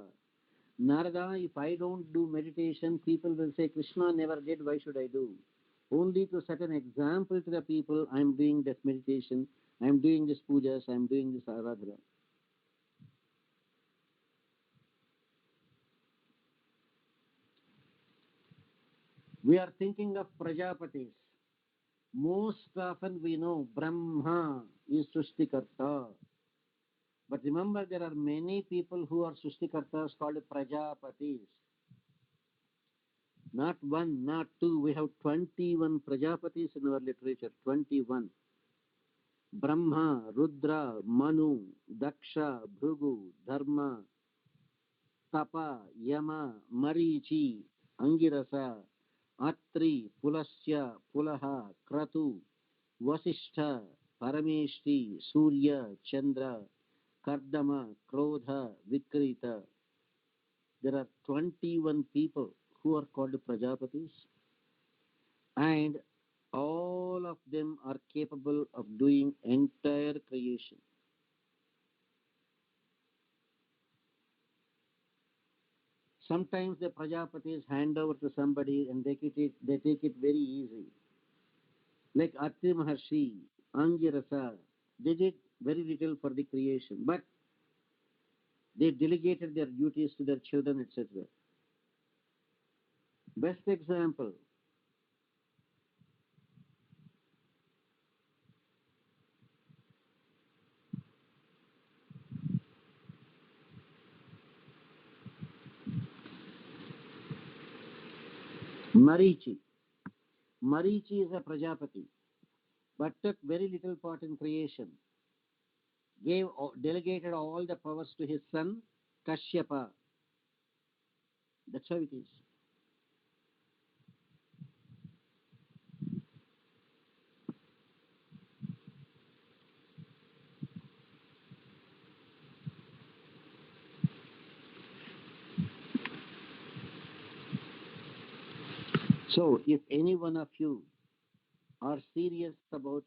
Speaker 2: Narada, if I don't do meditation, people will say, Krishna never did, why should I do? Only to set an example to the people, I am doing this meditation, I am doing this pujas, I am doing this aradhana. We are thinking of Prajapatis. Most often we know Brahma is Srishtikarta. But remember, there are many people who are Srishtikartas called Prajapatis. Not one, not two. We have 21 Prajapatis in our literature. 21. Brahma, Rudra, Manu, Daksha, Bhrugu, Dharma, Tapa, Yama, Marichi, Angirasa, Atri, Pulasya, Pulaha, Kratu, Vasishtha, Parameshti, Surya, Chandra, Kardama, Krodha, Vikrita. There are 21 people who are called Prajapatis, and all of them are capable of doing entire creation. Sometimes the Prajapatis hand over to somebody and they take it very easy. Like Atri Maharshi, Angirasa, they did very little for the creation, but they delegated their duties to their children, etc. Best example, Marichi. Marichi is a Prajapati, but took very little part in creation. Delegated all the powers to his son Kashyapa. That's how it is. So, if any one of you are serious about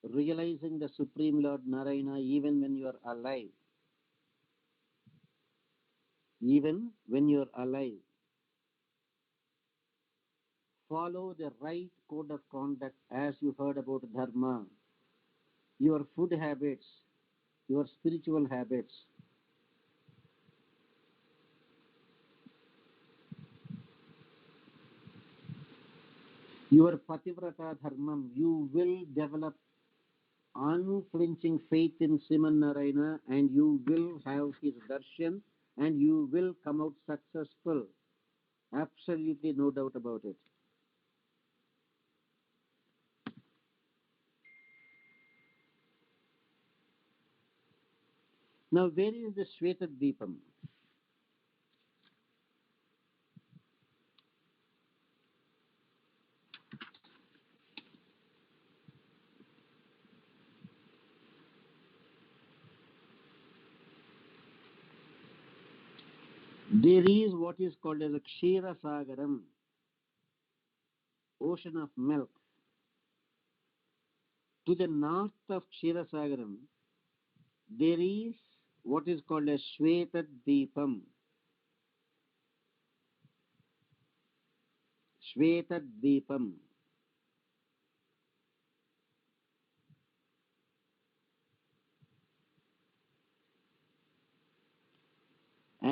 Speaker 2: realizing the Supreme Lord Narayana even when you are alive, even when you are alive, follow the right code of conduct as you heard about Dharma, your food habits, your spiritual habits. Your Pativrata Dharmam, you will develop unflinching faith in Sriman Narayana and you will have his darshan and you will come out successful. Absolutely no doubt about it. Now, where is the Shvetadvipam? There is what is called as a Kshira Sagaram, ocean of milk. To the north of Kshira Sagaram, there is what is called as Shvetadvipam. Shvetadvipam.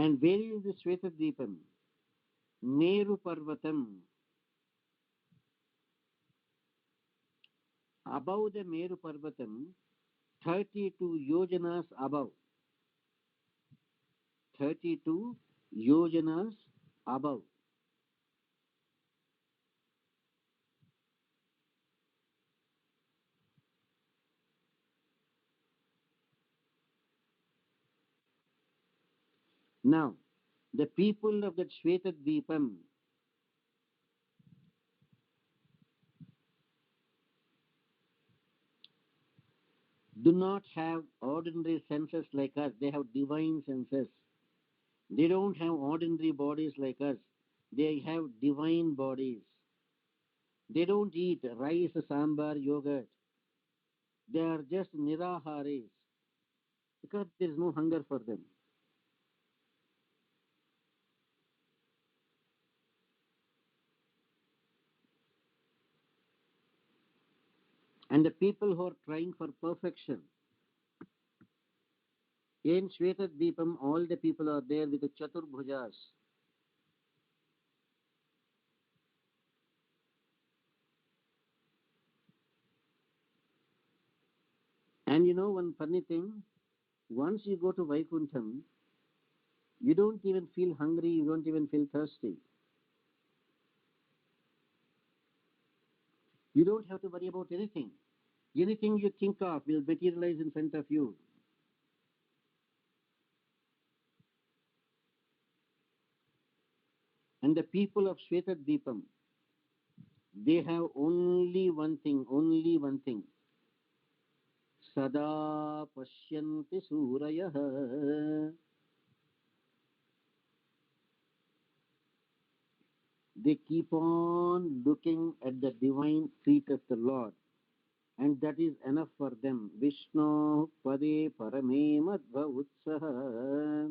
Speaker 2: And where is the Shvetadvipam? Meru Parvatam. Above the Meru Parvatam, 32 yojanas above. 32 yojanas above. Now, the people of that Shvetadvipam, do not have ordinary senses like us. They have divine senses. They don't have ordinary bodies like us. They have divine bodies. They don't eat rice, sambar, yogurt. They are just niraharis because there is no hunger for them. And the people who are trying for perfection, in Shvetadvipam, all the people are there with the Chaturbhujas. And you know one funny thing? Once you go to Vaikuntham, you don't even feel hungry, you don't even feel thirsty. You don't have to worry about anything. Anything you think of will materialize in front of you. And the people of Shvetadvipam, they have only one thing. Sada Pashyanti Surayah. They keep on looking at the divine feet of the Lord. And that is enough for them. Vishnu Pade Parame Madhva Utsaha.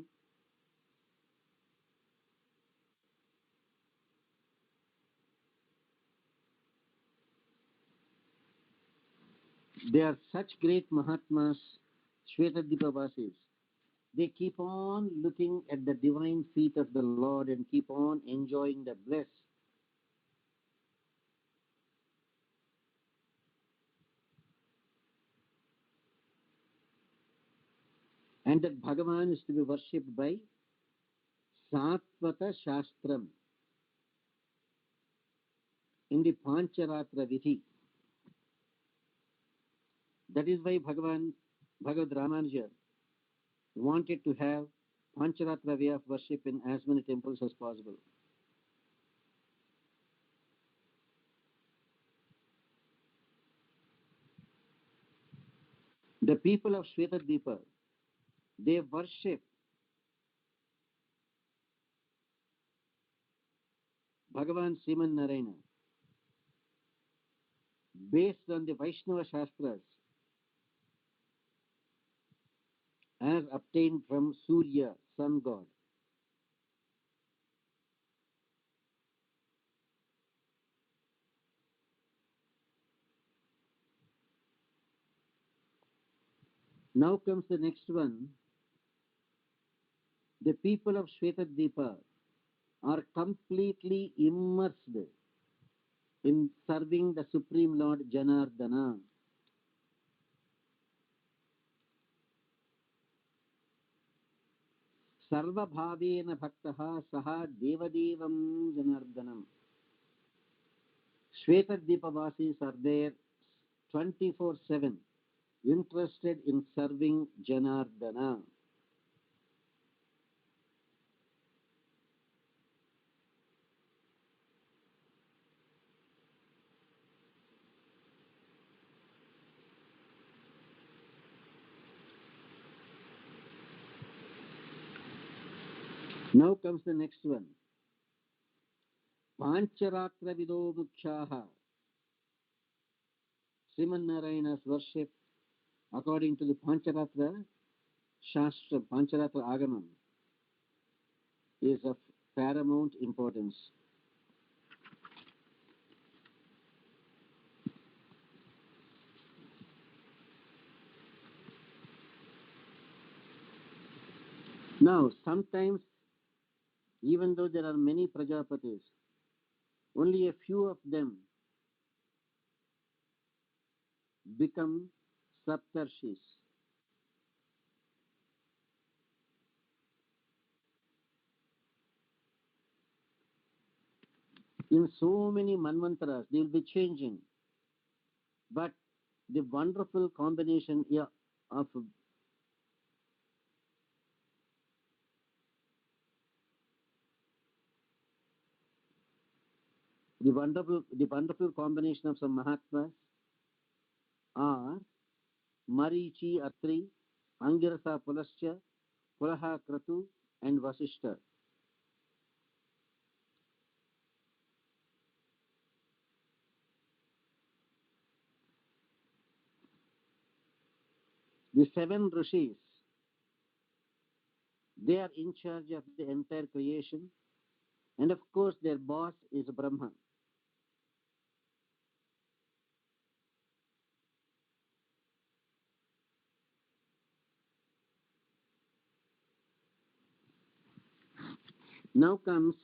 Speaker 2: They are such great Mahatmas, Shvetadvipavasis. They keep on looking at the divine feet of the Lord and keep on enjoying the bliss. And that Bhagavan is to be worshipped by Satvata Shastram in the Pancharatra Vidhi. That is why Bhagavad Ramanuja wanted to have Pancharatra way of worship in as many temples as possible. The people of Shvetadvipa, they worship Bhagavan Sriman Narayana based on the Vaishnava Shastras as obtained from Surya, sun god. Now comes the next one. The people of Shvetadvipa are completely immersed in serving the Supreme Lord Janardana. Sarvabhavena bhaktaha saha devadevam Janardanam. Shvetadvipavasis are there 24/7, interested in serving Janardana. Now comes the next one. Pancharatra Vido Mukhyaha. Sriman Narayana's worship according to the Pancharatra Shastra, Pancharatra Agamam, is of paramount importance. Now, sometimes even though there are many Prajapatis, only a few of them become Saptarshis. In so many Manvantaras, they will be changing. But the wonderful combination of the wonderful combination of some Mahatmas are Marichi Atri, Angirasa Pulascha, Pulaha Kratu, and Vasishta. The 7 Rishis, they are in charge of the entire creation, and of course their boss is Brahma. Now comes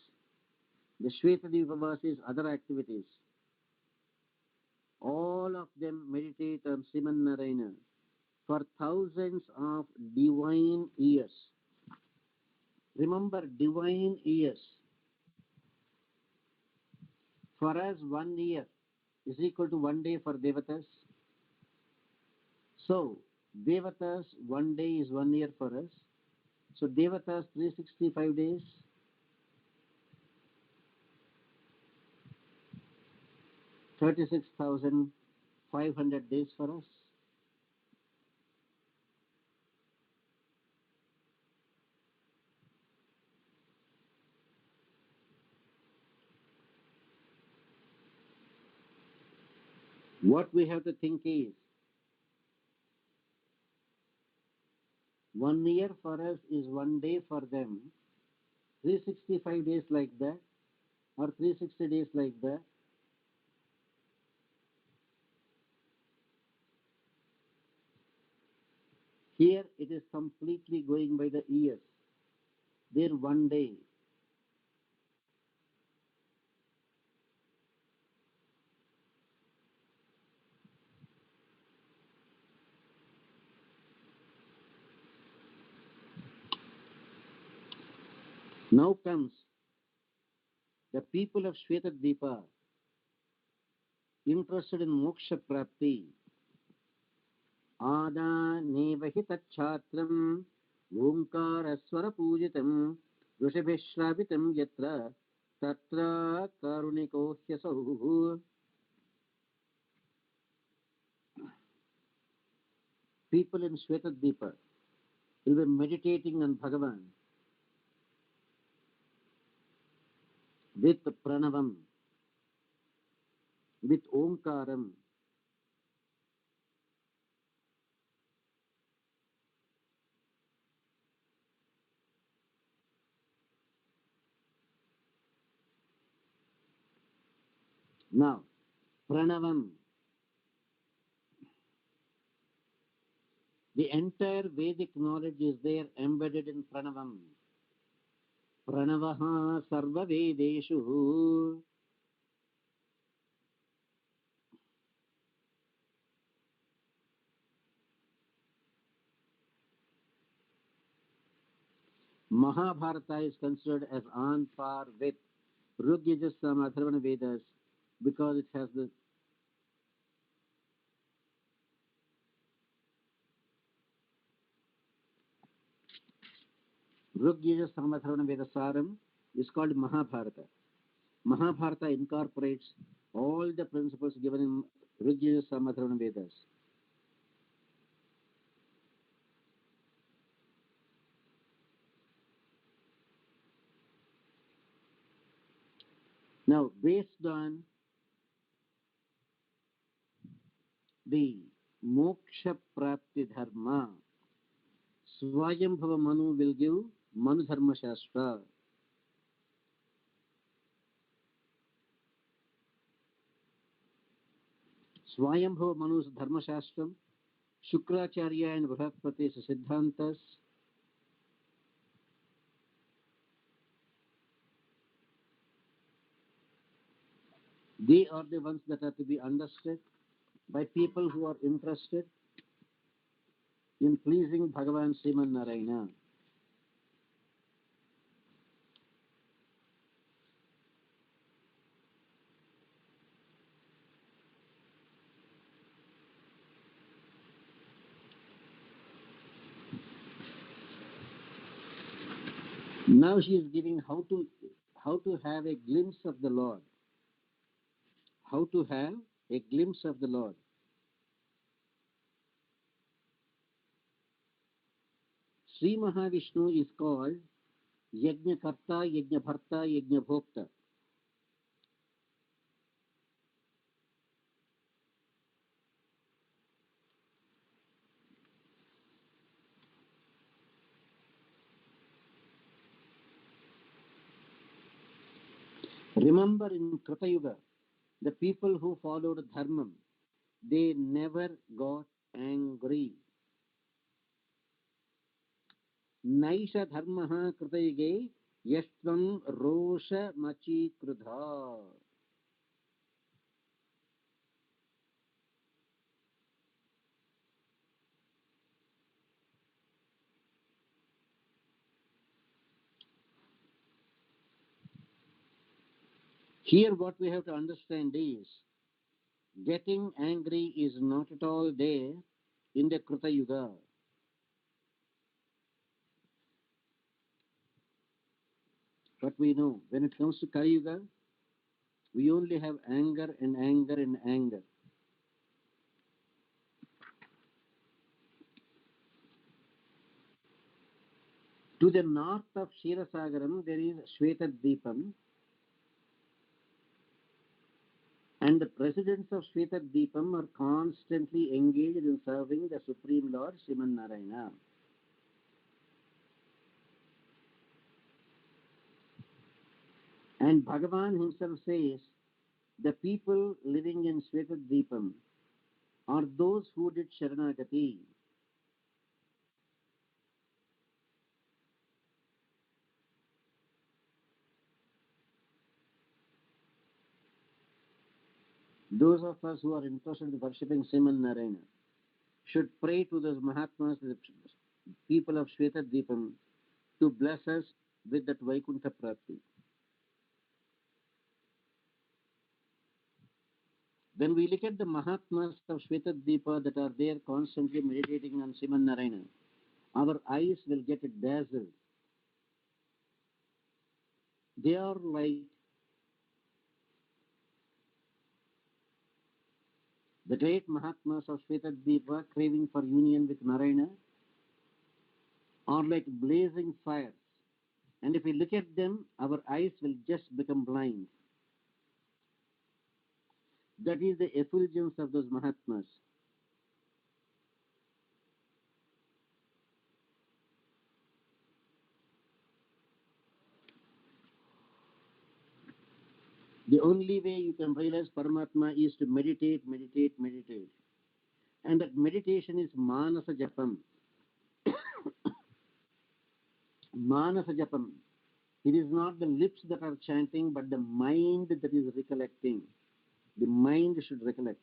Speaker 2: the Shvetadvipavasis' other activities. All of them meditate on Sriman Narayana for thousands of divine years. Remember, divine years. For us, 1 year is equal to 1 day for Devatas. So, Devatas, 1 day is 1 year for us. So, Devatas, 365 days. 36,500 days for us. What we have to think is, 1 year for us is 1 day for them. 365 days like that, or 360 days like that. Here it is completely going by the years. There 1 day. Now comes the people of Shvetadvipa interested in moksha prapti. Ada nevahi tachatram omkaraswara pujitam rushabhishravitam yatra tatra karuniko hyasahu. People in Shvetadvipa will be meditating on Bhagavan with pranavam, with omkaram. Now, pranavam, the entire Vedic knowledge is there embedded in pranavam. Pranavaha sarva vedeshu. Mahabharata is considered as on par with Rugyajus Sama Atharvana Vedas because it has the Rugyajus Sama Atharvana Veda Saram is called Mahabharata. Mahabharata incorporates all the principles given in Rugyajus Sama Atharvana Vedas. Now, based on the moksha prapti dharma, Swayambhava Manu will give Manu Dharma Shastra. Swayambhava Manu's Dharma Shastram, Shukracharya and Brihaspati's Siddhantas, They are the ones that are to be understood by people who are interested in pleasing Bhagavan Sriman Narayana. Now she is giving how to have a glimpse of the Lord. How to have a glimpse of the Lord. Sri Mahavishnu is called Yajna Karta, Yajna Bharta, Yajna Bhokta. Remember in Krita Yuga, the people who followed Dharmam, they never got angry. Naisha Dharmaha Krita Yuge Yastvam Rosha Machi Krudha. Here what we have to understand is, getting angry is not at all there in the Krita Yuga. But we know when it comes to Kali Yuga, we only have anger and anger and anger. To the north of Kshirasagaram, there is Shvetadvipam, and the presidents of Shvetadvipam are constantly engaged in serving the Supreme Lord Sriman Narayana. And Bhagavan himself says, the people living in Shvetadvipam are those who did Sharanagati. Those of us who are interested in worshipping Sriman Narayana should pray to those Mahatmas, the people of Shvetadvipam, to bless us with that Vaikuntha Prapti. When we look at the Mahatmas of Shvetadvipa that are there constantly meditating on Sriman Narayana, our eyes will get dazzled. They are like the great Mahatmas of Shvetadvipa craving for union with Narayana, are like blazing fires. And if we look at them, our eyes will just become blind. That is the effulgence of those Mahatmas. The only way you can realize Paramatma is to meditate, meditate, meditate. And that meditation is Manasa Japam. Manasa Japam. It is not the lips that are chanting, but the mind that is recollecting. The mind should recollect.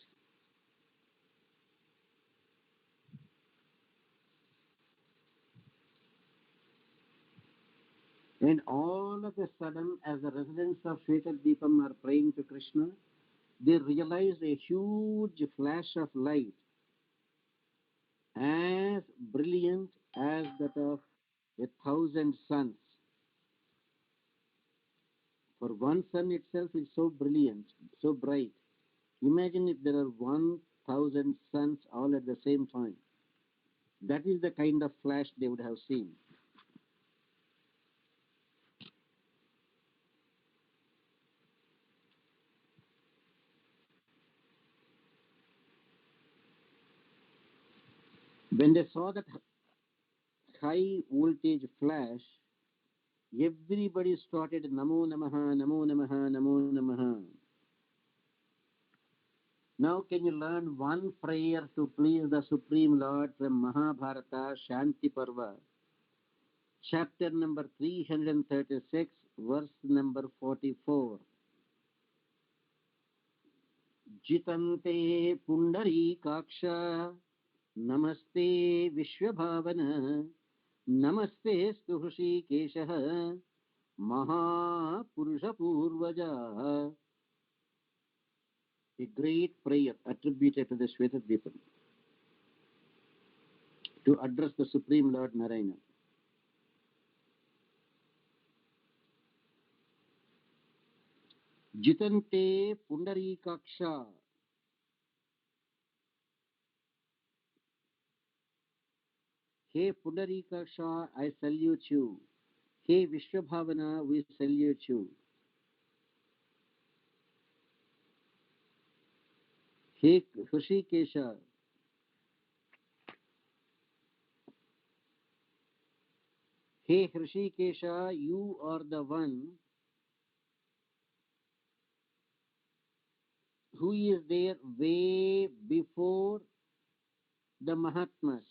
Speaker 2: And all of a sudden, as the residents of Shvetadvipam are praying to Krishna, they realize a huge flash of light, as brilliant as that of 1,000 suns. For one sun itself is so brilliant, so bright. Imagine if there are 1,000 suns all at the same time. That is the kind of flash they would have seen. When they saw that high voltage flash, everybody started Namo Namaha, Namo Namaha, Namo Namaha. Now can you learn one prayer to please the Supreme Lord from Mahabharata Shanti Parva, chapter number 336, verse number 44. जितन्ते Pundarikaksha नमस्ते विश्वभावन नमस्ते हृषीकेशः महापुरुषपूर्वजा. A great prayer attributed to the Shvetadvipa to address the Supreme Lord Narayana. Jitante Pundarikaksha. Hey Pundarikaksha, I salute you. Hey Vishwabhavana, we salute you. Hey Hrishikesha. Hey Hrishikesha, you are the one who is there way before the Mahatmas.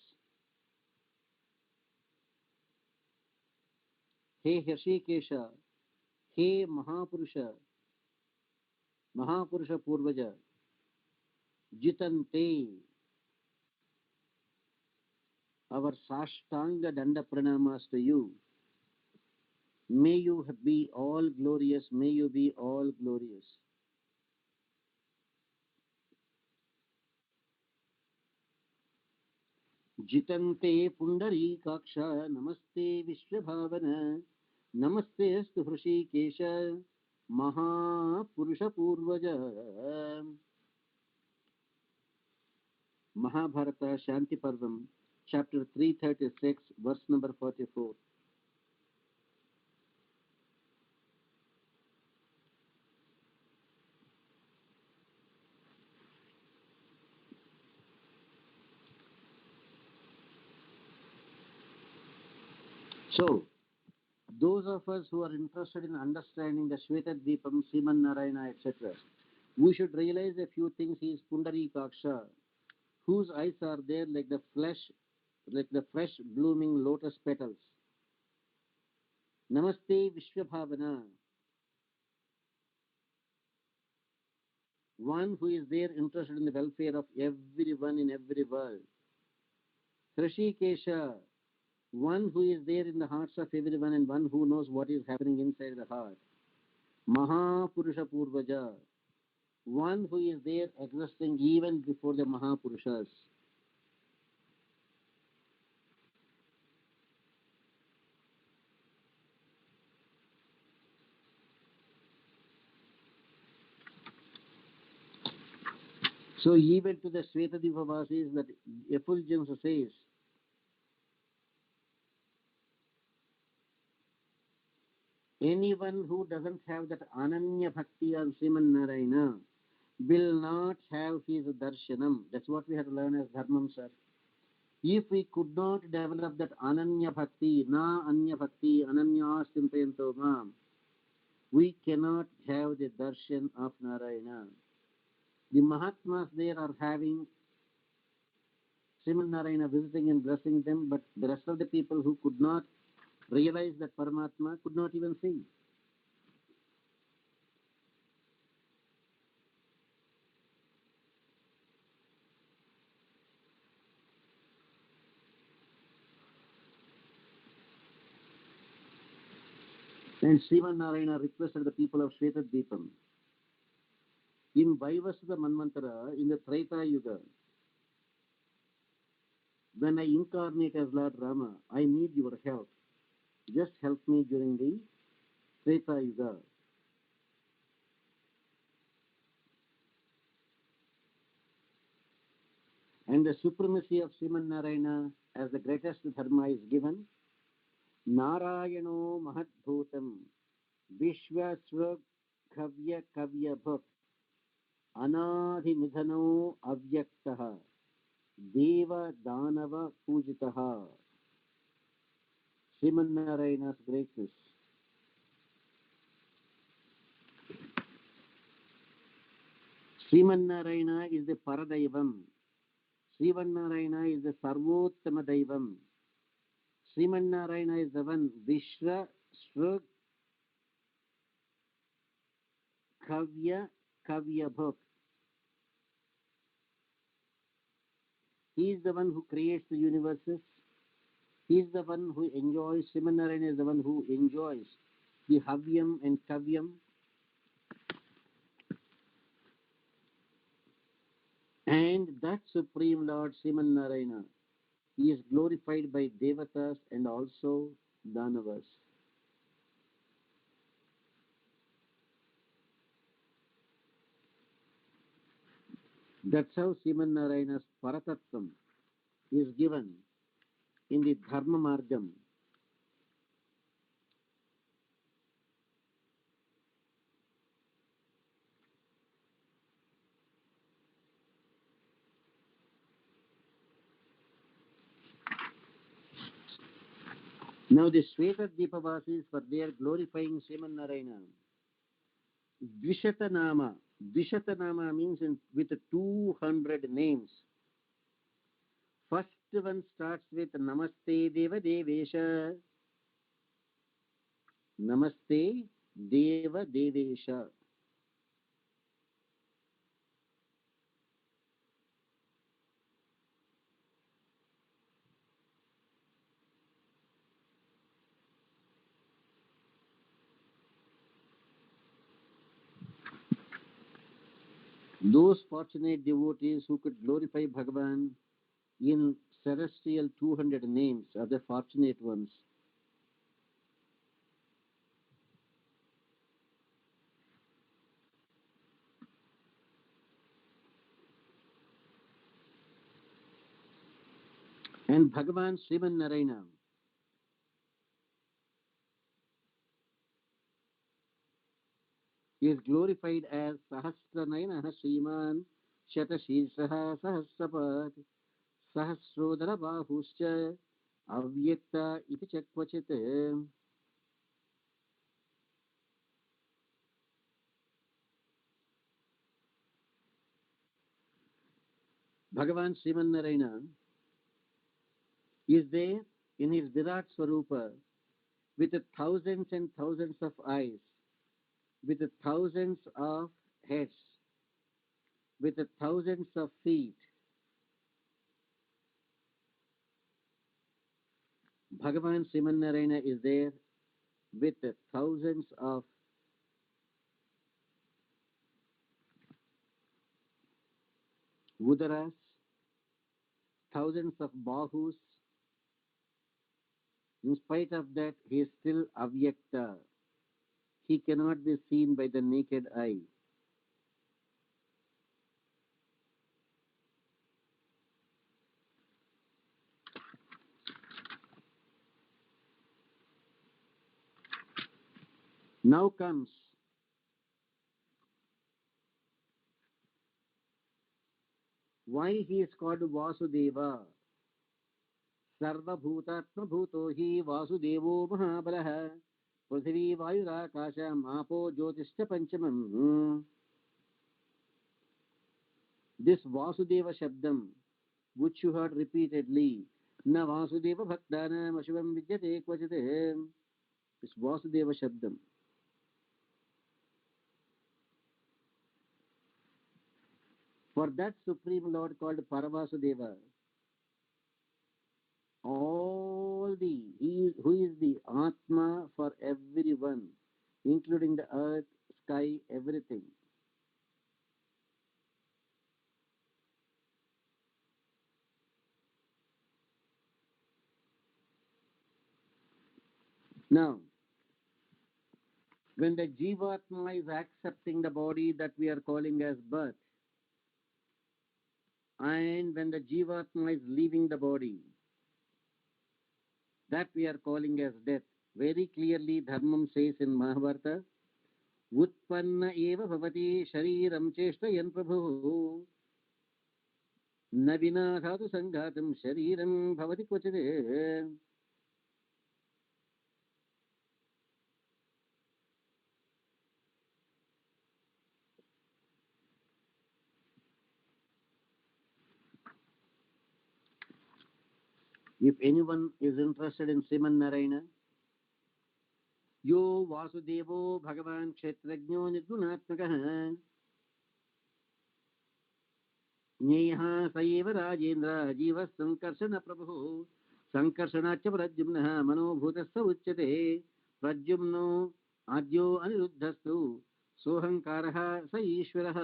Speaker 2: Hey Hrishikesha, hey Mahapurusha Purvaja, Jitante, our Sashtanga Danda Pranamas to you. May you be all glorious, may you be all glorious. Jitante Pundarikaksha, Namaste Vishwabhavana, Namaste Astu Hrishikesha, Mahapurusha Purvaja. Mahabharata Shanti Parvam, chapter 336, verse number 44. So, those of us who are interested in understanding the Shvetadvipam, Sriman Narayana, etc., we should realize a few things. He is Pundarikaksha, whose eyes are there like the fresh blooming lotus petals. Namaste Vishwabhavana, one who is there interested in the welfare of everyone in every world. Hrishikesha, one who is there in the hearts of everyone and one who knows what is happening inside the heart. Mahapurusha Purvaja, one who is there existing even before the Mahapurushas. So even to the Svetadvipa Vasis, that effulgence says, anyone who doesn't have that Ananya Bhakti on Sriman Narayana will not have his darshanam. That's what we have to learn as Dharmam, sir. If we could not develop that Ananya Bhakti, Na Anya Bhakti, Ananya Stintayanto Mam, we cannot have the darshan of Narayana. The Mahatmas there are having Sriman Narayana visiting and blessing them, but the rest of the people who could not realize that Paramatma could not even see. And Sriman Narayana requested the people of Shvetadvipam, in Vaivasudha Manvantara, in the Treta Yuga, when I incarnate as Lord Rama, I need your help. Just help me during the Treta Yuga. And the supremacy of Sriman Narayana as the greatest dharma is given. Narayano Mahadbhutam Vishwasva Kavya Kavya Bhak Anadhi Nidhano Avyaktaha Deva Danava Pujitaha. Sriman Narayana's greatness. Sriman Narayana is the Paradaivam. Sriman Narayana is the Sarvottama Daivam. Sriman Narayana is the one Vishwa Svrug Kavya Kavya Bhak. He is the one who creates the universes. He is the one who enjoys, Srimanarayana is the one who enjoys the Havyam and Kavyam. And that Supreme Lord Srimanarayana, he is glorified by Devatas and also Danavas. That's how Srimanarayana's Paratattvam is given in the Dharma Margam. Now the Shvetadvipavasis, for their glorifying Srimanarayana, Dvishatanama. Dvishatanama means with 200 names. First one starts with Namaste Deva Devesha. Namaste Deva Devesha. Those fortunate devotees who could glorify Bhagavan in celestial 200 names are the fortunate ones. And Bhagavan Srimanarayana is glorified as Sahasranayana Sriman Shatashishaha Sahasrapat Sahasrodara Bahuscha Avyakta iti Chakvachit. Bhagavan Srimanarayana is there in his Virat Swarupa with thousands and thousands of eyes, with thousands of heads, with thousands of feet. Bhagavan Srimanarayana is there with thousands of udaras, thousands of bahus. In spite of that, he is still avyakta. He cannot be seen by the naked eye. Now comes why he is called Vasudeva. Sarvabhutatma bhuto hi Vasudevo Mahabalaha. Prithvi Vayurakasham Apo Jyotischa Panchamam. This Vasudeva Shabdam, which you heard repeatedly, Na Vasudeva Bhaktanam Ashivam Vidyate Kvachite. This Vasudeva Shabdam. For that Supreme Lord called Paravasudeva, who is the Atma for everyone, including the earth, sky, everything. Now, when the Jivatma is accepting the body that we are calling as birth, and when the Jivatma is leaving the body, that we are calling as death, very clearly Dharmam says in Mahabharata, Utpanna eva bhavati shariram cheshtayan prabhu न विना धातु संघातम शरीरम भवति क्वचित्. If anyone is interested in Sriman Narayana, Yo Vasudevo Bhagavan Kshetrajno Nirgunatmakah. ज्ञेयः स एव राजेन्द्र जीवः संकर्षण प्रभुः संकर्षणाच्च प्रद्युम्नः मनोभूतस्स उच्यते प्रद्युम्नो आद्यो अनिरुद्धस्तु सोऽहङ्कारः स ईश्वरः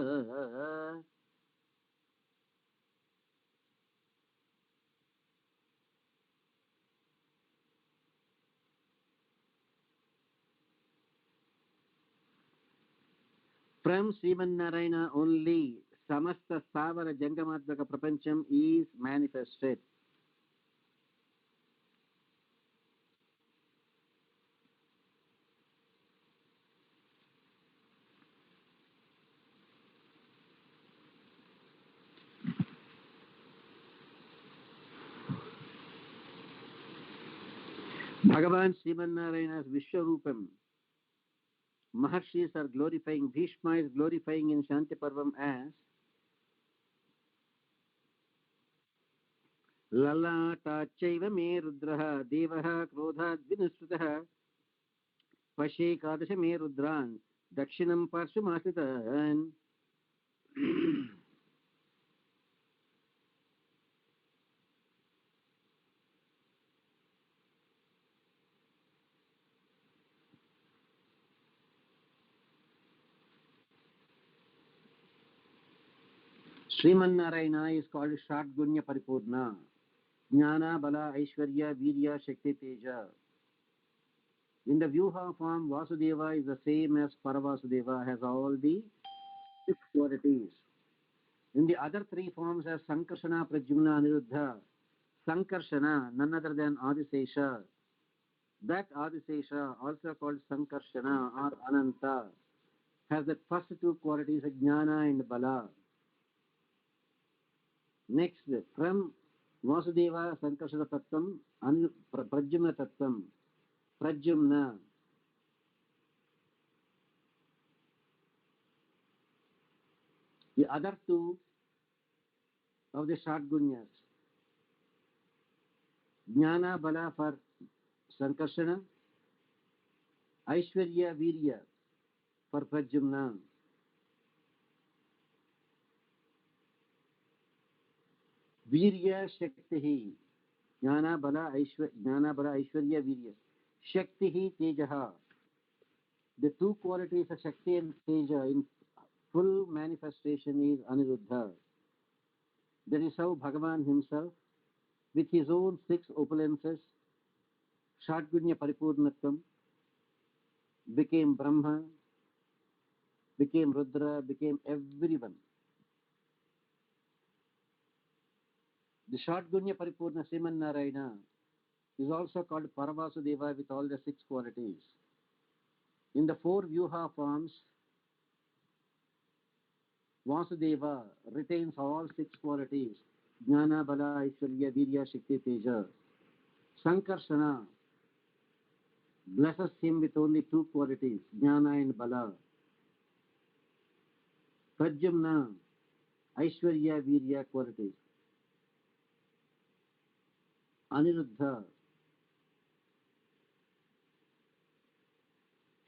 Speaker 2: From Srimanarayana only samasta stavara jangamatmaka prapancham is manifested. Bhagavan Srimanarayana's Vishwarupam. Maharshis are glorifying, Bhishma is glorifying in Shanti Parvam as Lalata me rudraha devaha krodhat vinusrutaha pashe kadasha me rudran dakshinam parshumasitan. Srimanarayana is called Shatgunya Paripurna. Jnana, Bala, Aishwarya, Virya, Shakti, Teja. In the Vyuha form, Vasudeva is the same as Paravasudeva, has all the 6 qualities. In the other 3 forms as Sankarshana, Pradyumna, Aniruddha, Sankarshana, none other than Adisesha. That Adisesha, also called Sankarshana or Ananta, has the first 2 qualities of Jnana and Bala. Next, from Vasudeva, Sankarshana Tattvam, Pradyumna Tattvam, Pradyumna. The other 2 of the Shatgunyas, Jnana Bala for Sankarshana, Aishwarya Virya for Pradyumna. Virya Shaktihi, Jnana Bala Aishwarya Virya. Shaktihi Tejaha. The 2 qualities of Shakti and Teja in full manifestation is Aniruddha. That is how Bhagavan himself, with his own 6 opulences, Shatgunya Paripurnatvam, became Brahma, became Rudra, became everyone. The Shatgunya Paripurna Srimanarayana is also called Paravasudeva with all the 6 qualities. In the 4 Vyuha forms, Vasudeva retains all 6 qualities. Jnana, Bala, Aishwarya, Virya, Shakti, Teja. Sankarshana blesses him with only 2 qualities, Jnana and Bala. Pradyumna, Aishwarya, Virya qualities. Aniruddha,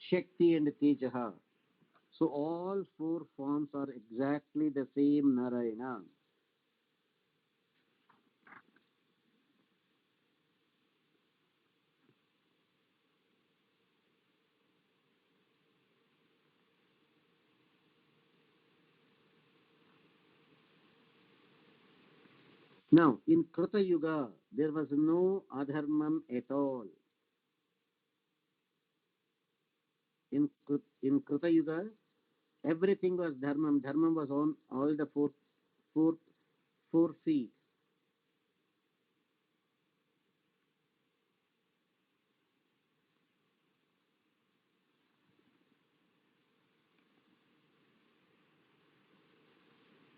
Speaker 2: Shakti and Tejaha. So all 4 forms are exactly the same Narayana. Now, in Krita Yuga, there was no adharmam at all. In Krita Yuga, everything was dharmam. Dharmam was on all the four feet.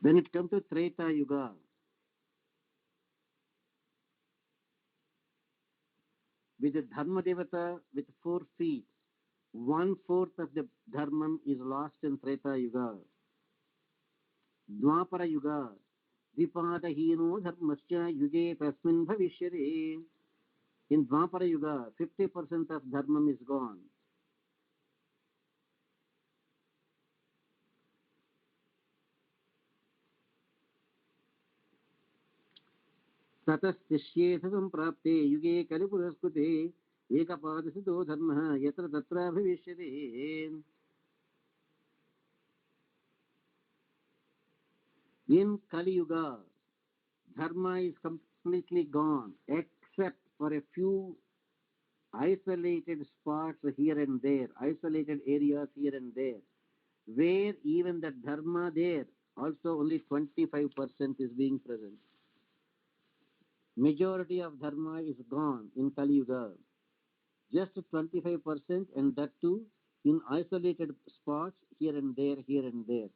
Speaker 2: When it comes to Treta Yuga, with the Dharma Devata with 4 feet, 1/4 of the dharmam is lost in Treta Yuga. Dwapara Yuga, Vipadahino Dharmasya Yuge Tasmin Bhavishyate. In Dwapara Yuga, 50% of dharmam is gone. ततस्तिष्येथ सम्प्राप्ते युगे कलिपुरस्कृते एकपादसितो धर्मः यत्र तत्र भविष्यति. In Kali Yuga, dharma is completely gone except for a few isolated spots here and there, isolated areas here and there, where even the dharma there also only 25% is being present. Majority of dharma is gone in Kali Yuga. Just 25%, and that too in isolated spots here and there, here and there.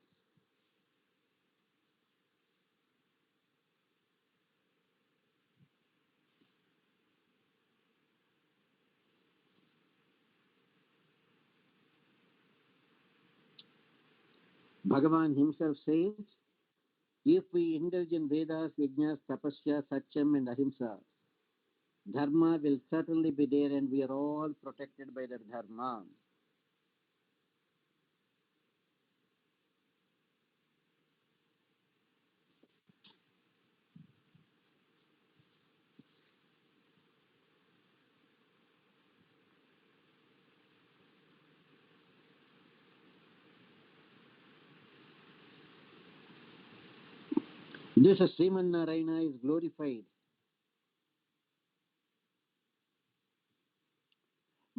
Speaker 2: Bhagavan himself says, if we indulge in Vedas, Yajnas, Tapasya, Satyam and Ahimsa, Dharma will certainly be there and we are all protected by that Dharma. This Sriman Narayana is glorified.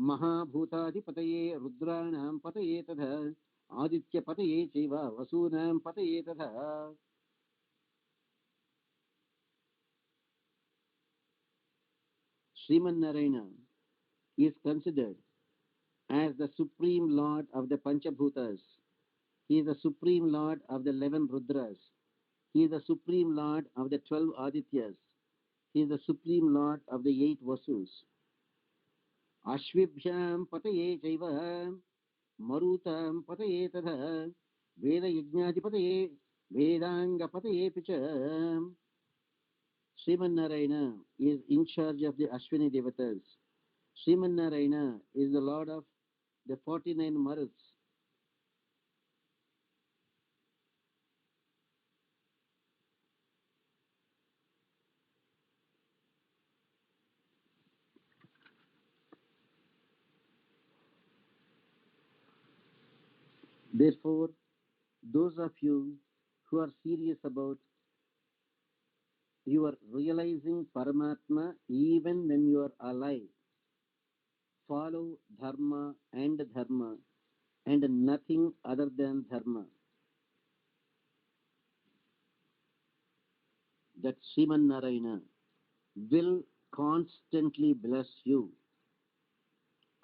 Speaker 2: Mahabhutadipataye Rudranam Pataye Tadha Aditya Pataye Chiva Vasunam Pataye Tadha. Sriman Narayana is considered as the supreme lord of the Panchabhutas. He is the supreme lord of the 11 Rudras. He is the supreme lord of the 12 Adityas. He is the supreme lord of the 8 Vasus. Ashvibhyam pataye chaiva marutam pataye tadha veda yajnati pataye vedanga pataye picha. Sriman Narayana is in charge of the Ashwini Devatas. Sriman Narayana is the lord of the 49 Maruts. Therefore, those of you who are serious about you are realizing Paramatma even when you are alive, follow Dharma and nothing other than Dharma. That Sriman Narayana will constantly bless you.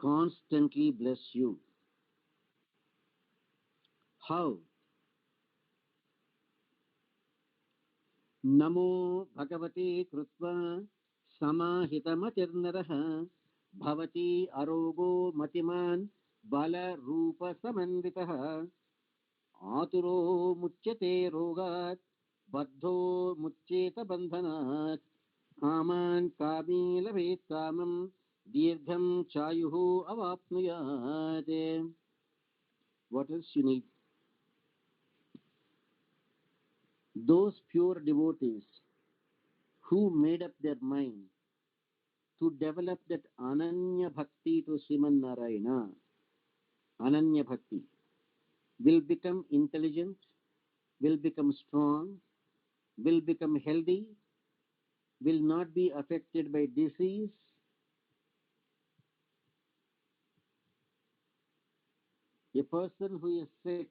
Speaker 2: Constantly bless you. How? Namo Bhagavate Krutva Samahitamatirnaraha Bhavati Arogo Matiman Bala Rupa Samanditaha Aturo Muchyate Rogat Baddho Muchyeta Bandhanat Kaman Kami Labhet Kamam Dirgham Chayuhu Avapnuyat. What else you need? Those pure devotees who made up their mind to develop that Ananya Bhakti to Sriman Narayana, Ananya Bhakti, will become intelligent, will become strong, will become healthy, will not be affected by disease. A person who is sick,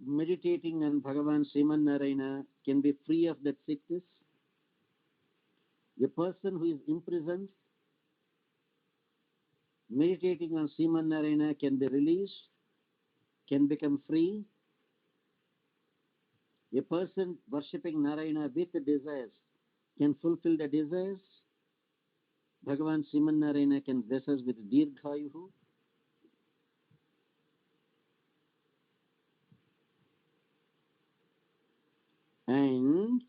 Speaker 2: meditating on Bhagavan Sriman Narayana can be free of that sickness. A person who is imprisoned, meditating on Sriman Narayana can be released, can become free. A person worshipping Narayana with desires can fulfill the desires. Bhagavan Sriman Narayana can bless us with Dirghayuhu. And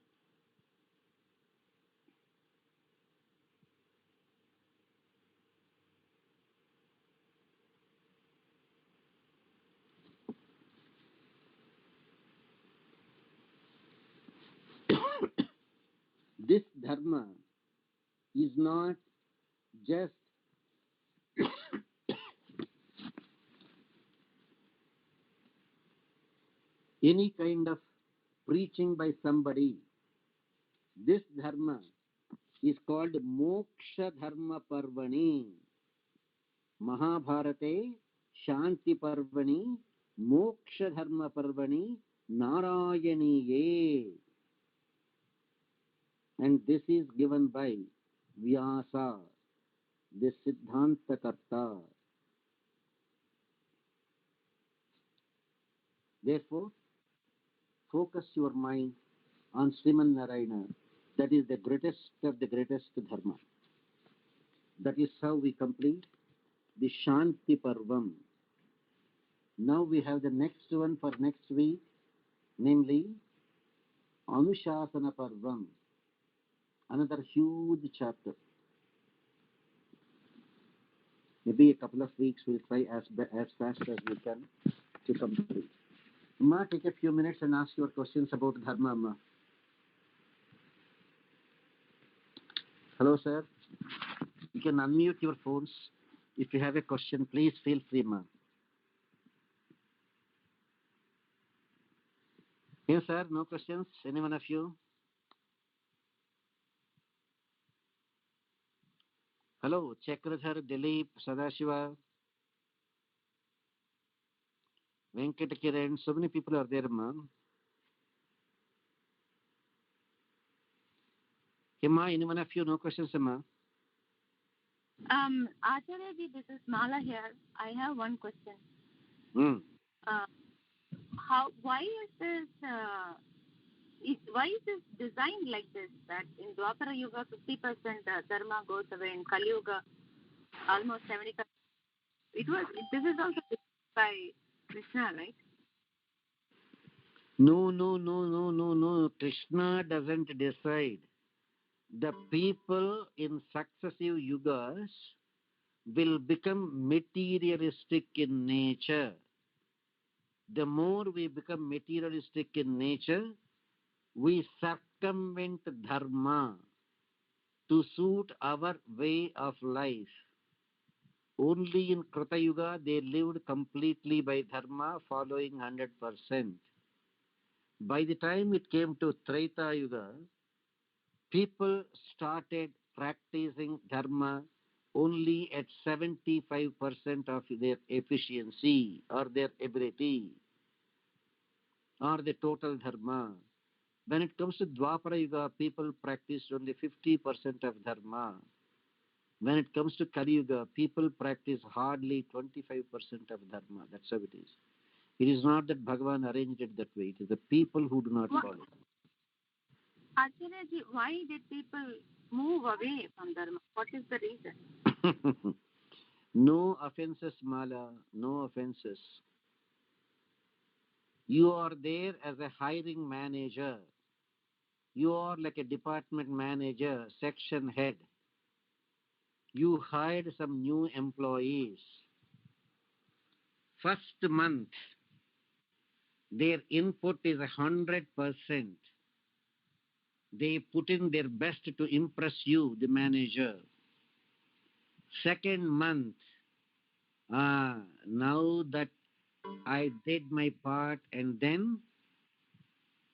Speaker 2: dharma is not just any kind of preaching by somebody. This dharma is called Moksha Dharma Parvani. Mahabharate Shanti Parvani Moksha Dharma Parvani Narayaniye. And this is given by Vyasa, the Siddhanta Karta. Therefore, focus your mind on Sriman Narayana. That is the greatest of the greatest dharma. That is how we complete the Shanti Parvam. Now we have the next one for next week, namely Anushasana Parvam. Another huge chapter. Maybe a couple of weeks we'll try as fast as we can to complete. Ma, take a few minutes and ask your questions about Dharma, Ma. Hello, sir. You can unmute your phones. If you have a question, please feel free, Ma. Yes, sir. No questions? Any one of you? Hello, Chakradhar, Dilip, Sadashiva, Venkatakiran. So many people are there, Ma. Hey, Ma, any one of you? No questions, Ma?
Speaker 5: Acharya ji, this is Mala here. I have one question.
Speaker 2: Hmm.
Speaker 5: Why is this designed like this, that in Dwapara Yuga 50% dharma goes away, in Kali Yuga almost 70%? This is also by Krishna, right?
Speaker 2: No. Krishna doesn't decide. The people in successive yugas will become materialistic in nature. The more we become materialistic in nature, we circumvent dharma to suit our way of life. Only in Krita Yuga they lived completely by dharma, following 100%. By the time it came to Treta Yuga, people started practicing dharma only at 75% of their efficiency or their ability or the total dharma. When it comes to Dwapara Yuga, people practiced only 50% of dharma. When it comes to Kali Yuga, people practice hardly 25% of dharma. That's how it is. It is not that Bhagavan arranged it that way. It is the people who do not follow.
Speaker 5: Acharya ji, why did people move away from dharma? What is the reason?
Speaker 2: No offenses, Mala. No offenses. You are there as a hiring manager. You are like a department manager, section head. You hired some new employees. First month, their input is 100%. They put in their best to impress you, the manager. Second month, now that I did my part and then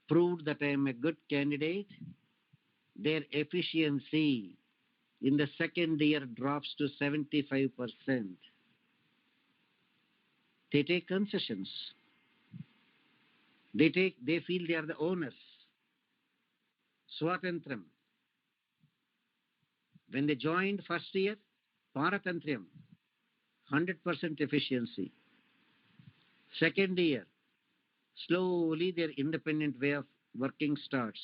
Speaker 2: proved that I am a good candidate, their efficiency in the second year drops to 75%. They take concessions. They feel they are the owners. Swatantram. When they joined first year, Paratantriam, 100% efficiency. Second year, slowly their independent way of working starts.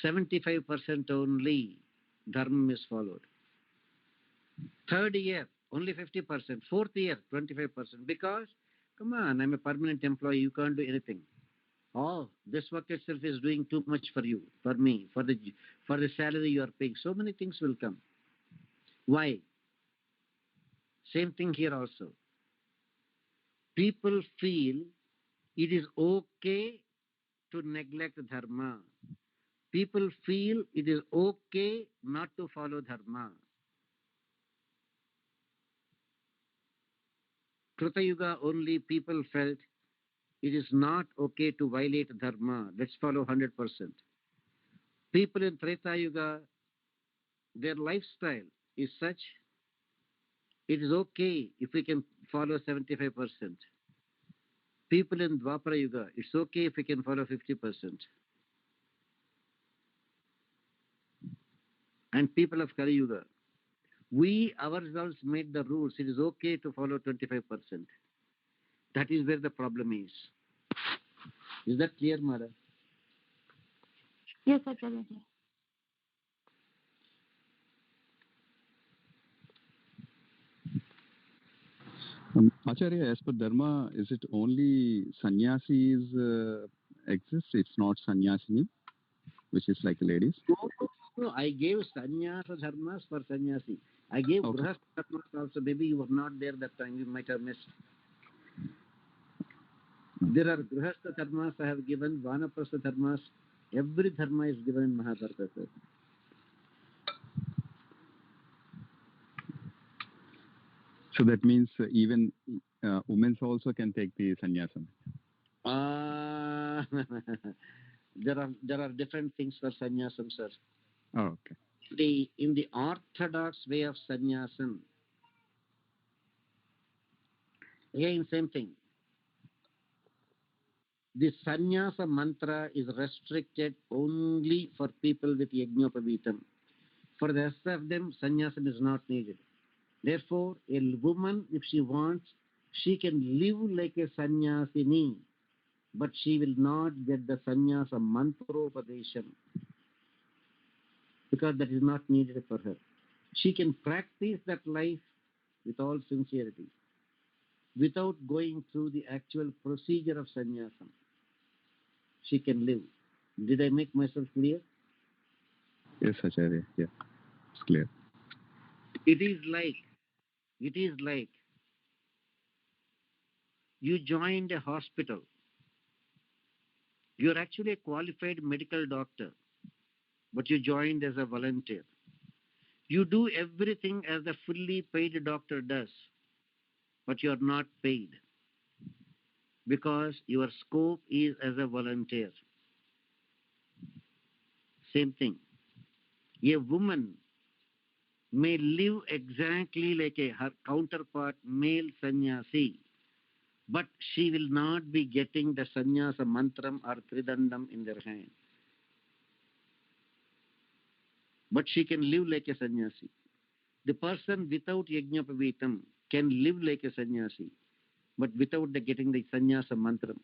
Speaker 2: 75% only dharma is followed. Third year, only 50%. Fourth year, 25%. Because, come on, I'm a permanent employee, you can't do anything. Oh, this work itself is doing too much for you, for me, for the salary you are paying. So many things will come. Why? Same thing here also. People feel it is okay to neglect dharma. people feel it is okay not to follow dharma. Krita Yuga only people felt it is not okay to violate dharma. Let's follow 100%. People in Treta Yuga, their lifestyle is such, it is okay if we can follow 75%. People in Dwapara Yuga, it's okay if we can follow 50%. And people of Kali Yuga, we ourselves made the rules. It is okay to follow 25%. That is where the problem is. Is that clear, Mara?
Speaker 5: Yes, Acharyaji.
Speaker 6: Acharya, as per Dharma, is it only sannyasis exist? It's not sannyasini, which is like ladies?
Speaker 2: No, I gave sannyasa dharmas for sannyasi. I gave
Speaker 6: Okay.
Speaker 2: grihastha dharmas also. Maybe you were not there that time. You might have missed. There are grihastha dharmas I have given, vanaprastha dharmas. Every dharma is given in Mahabharata. Sir.
Speaker 6: So that means even women also can take the sannyasam.
Speaker 2: There are different things for sannyasam, sir.
Speaker 6: Oh, okay.
Speaker 2: In the orthodox way of sannyasam, again same thing. The sannyasa mantra is restricted only for people with yajñopavitam. For the rest of them, sannyasam is not needed. Therefore, a woman, if she wants, she can live like a sannyasini, but she will not get the sannyasa mantropadesham because that is not needed for her. She can practice that life with all sincerity without going through the actual procedure of sannyasam. She can live. Did I make myself clear?
Speaker 6: Yes, Acharya. Yeah, it's clear.
Speaker 2: It is like you joined a hospital. You're actually a qualified medical doctor, but you joined as a volunteer. You do everything as the fully paid doctor does, but you're not paid because your scope is as a volunteer. Same thing. A woman may live exactly like her counterpart, male sannyasi, but she will not be getting the sannyasa mantram or tridandam in their hand. But she can live like a sannyasi. The person without yajñopavitam can live like a sannyasi, but without getting the sannyasa mantram.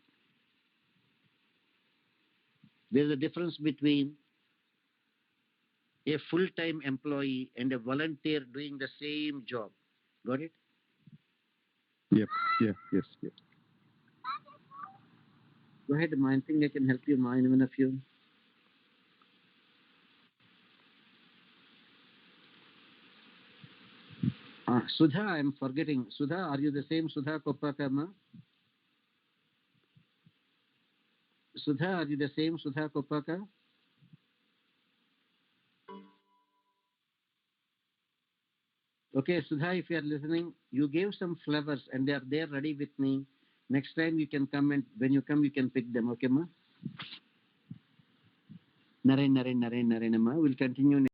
Speaker 2: There is a difference between a full-time employee and a volunteer doing the same job. Got it?
Speaker 6: Yep. Yeah. Yes. Yes.
Speaker 2: Go ahead, Ma. I think I can help you, Ma, even a few. Sudha, I'm forgetting. Sudha, are you the same Sudha Koppaka, Ma? Sudha, are you the same Sudha Koppaka? Okay, Sudha, if you are listening, you gave some flowers and they are there ready with me. Next time you can come and when you come, you can pick them. Okay, Ma? Naren, Ma. We'll continue.